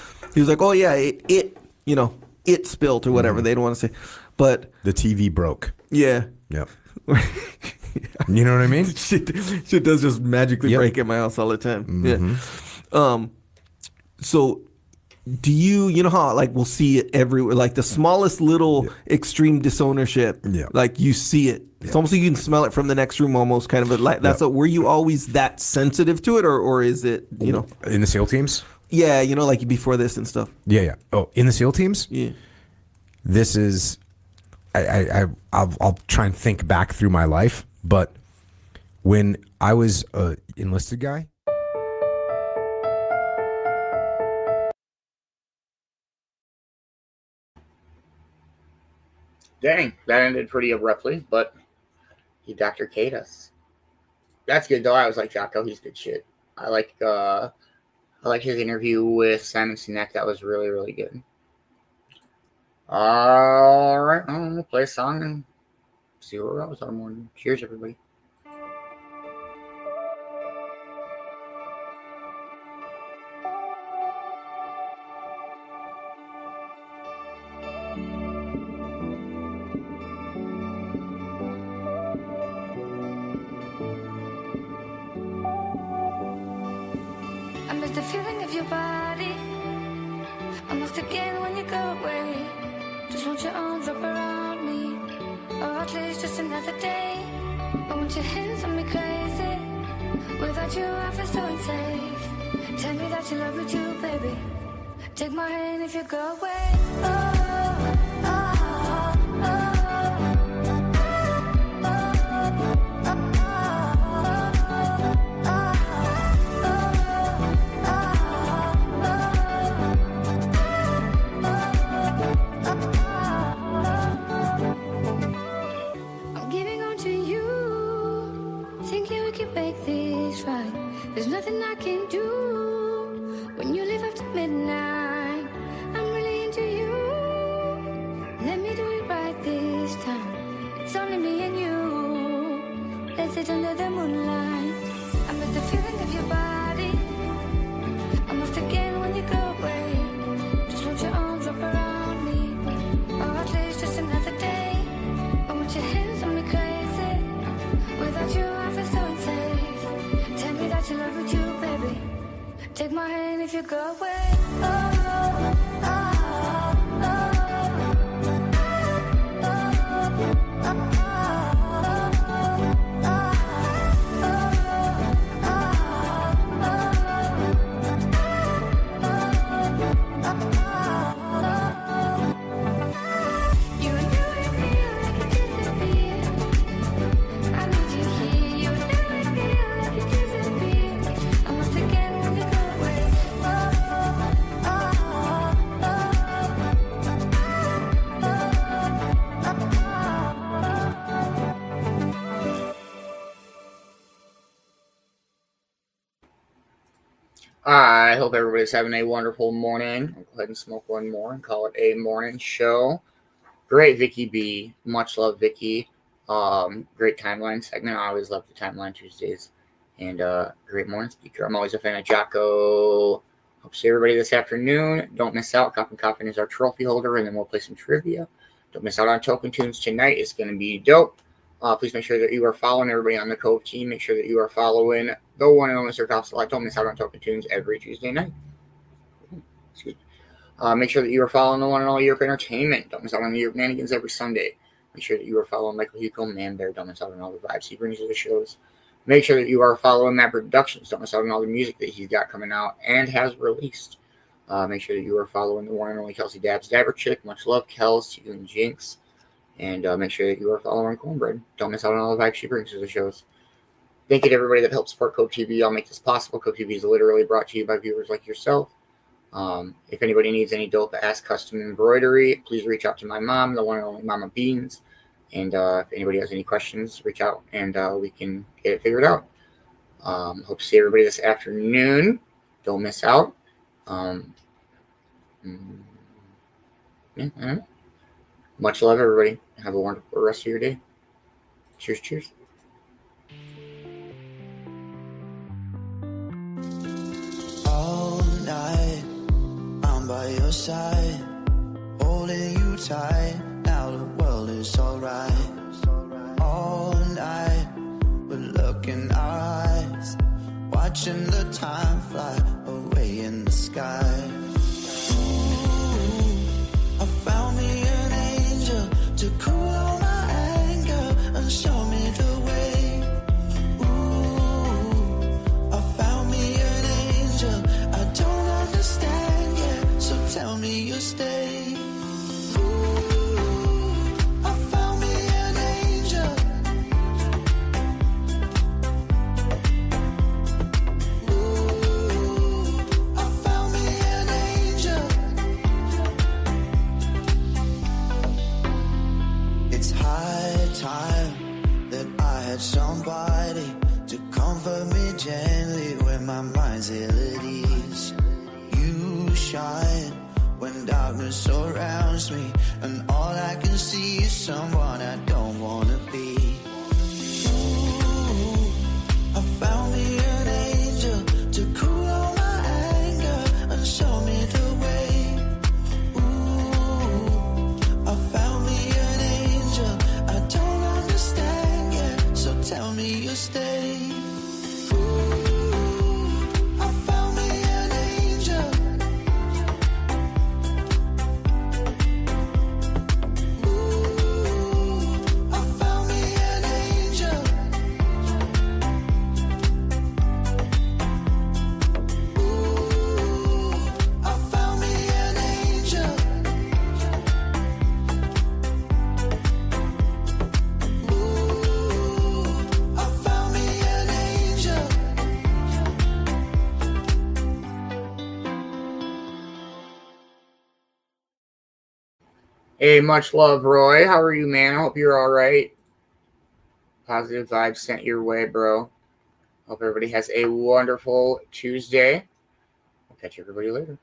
oh yeah, it you know, it spilled or whatever. They don't want to say, but the TV broke. Yeah. Yep. You know what I mean? Shit does just magically break at my house all the time. Yeah. So do you know how like we'll see it everywhere, like the smallest little extreme disownership, like you see it. It's almost like you can smell it from the next room almost kind of, but like that's were you always that sensitive to it, or is it, you know, in the SEAL teams? Yeah, you know, like before this and stuff. Yeah. Oh, in the SEAL teams? Yeah. This is I'll try and think back through my life, but when I was a enlisted guy, Dang, that ended pretty abruptly, but he Dr. K'd us. That's good though. I was like Jocko, he's good shit. I like his interview with Simon Sinek. That was really, really good. All right, I'm gonna play a song and see where we're at with our morning. Cheers, everybody. I miss the feeling of your body. I must again when you go away. Just want your arms wrap around me. Or at least just another day. I want your hands on me crazy. Without you I feel so unsafe. Tell me that you love me too, baby. Take my hand if you go away. Oh, oh, oh. There's nothing I can do when you leave after midnight. I'm really into you. Let me do it right this time. It's only me and you. Let's sit under the moonlight. I miss the feeling of your body. I must again when you go away. Just want your arms wrap around me. Or at least just another day. I want your hands on me crazy. Without you I feel so unsafe. Tell me that you love me too, baby. Take my hand if you go away. Oh, oh, oh, I hope everybody's having a wonderful morning. I'll go ahead and smoke one more and call it a morning show. Great Vicky B. Much love, Vicky. Great timeline segment. I always love the timeline Tuesdays. And great morning speaker. I'm always a fan of Jocko. Hope to see everybody this afternoon. Don't miss out. Coffin Coffin is our trophy holder, and then we'll play some trivia. Don't miss out on Token Tunes tonight. It's going to be dope. Please make sure that you are following everybody on the Cove team. Make sure that you are following the one and only Sir Costa. Don't miss out on Token Tunes every Tuesday night. Excuse me. Make sure that you are following the one and only Europe Entertainment. Don't miss out on the Europe Manigans every Sunday. Make sure that you are following Michael Hugo, Man Bear. Don't miss out on all the vibes he brings to the shows. Make sure that you are following Matt Productions. Don't miss out on all the music that he's got coming out and has released. Make sure that you are following the one and only Kelsey Dabs Dabber Chick. Much love, Kels, to you and Jinx. And make sure that you are following Cornbread. Don't miss out on all the vibes she brings to the shows. Thank you to everybody that helps support Cove-TV. I'll make this possible. Cove-TV is literally brought to you by viewers like yourself. If anybody needs any dope ass custom embroidery, please reach out to my mom, the one and only Mama Beanz. And if anybody has any questions, reach out and we can get it figured out. Hope to see everybody this afternoon. don't miss out. Much love, everybody. Have a wonderful rest of your day. Cheers, cheers. All night, I'm by your side, holding you tight. Now the world is alright. All night, we look in our eyes, watching the time fly away in the sky. Ooh, I found me an angel to cool all my anger and show me the way. Ooh, I found me an angel I don't understand yet, so tell me you'll stay. Ooh, I found me an angel. Ooh, I found me an angel. It's high time that I had somebody to comfort me gently when my mind's ill at ease. You shine when darkness surrounds me, and all I can see is someone I don't wanna be. Ooh, I found me an angel to cool all my anger and show me the way. Ooh, I found me an angel I don't understand yet, so tell me you'll stay. Ooh, I found me an angel. Ooh, I found me an angel. Ooh, I found me an angel. Ooh, I found me an angel. Hey, much love, Roy. How are you, man? I hope you're all right. Positive vibes sent your way, bro. Hope everybody has a wonderful Tuesday. I'll catch everybody later.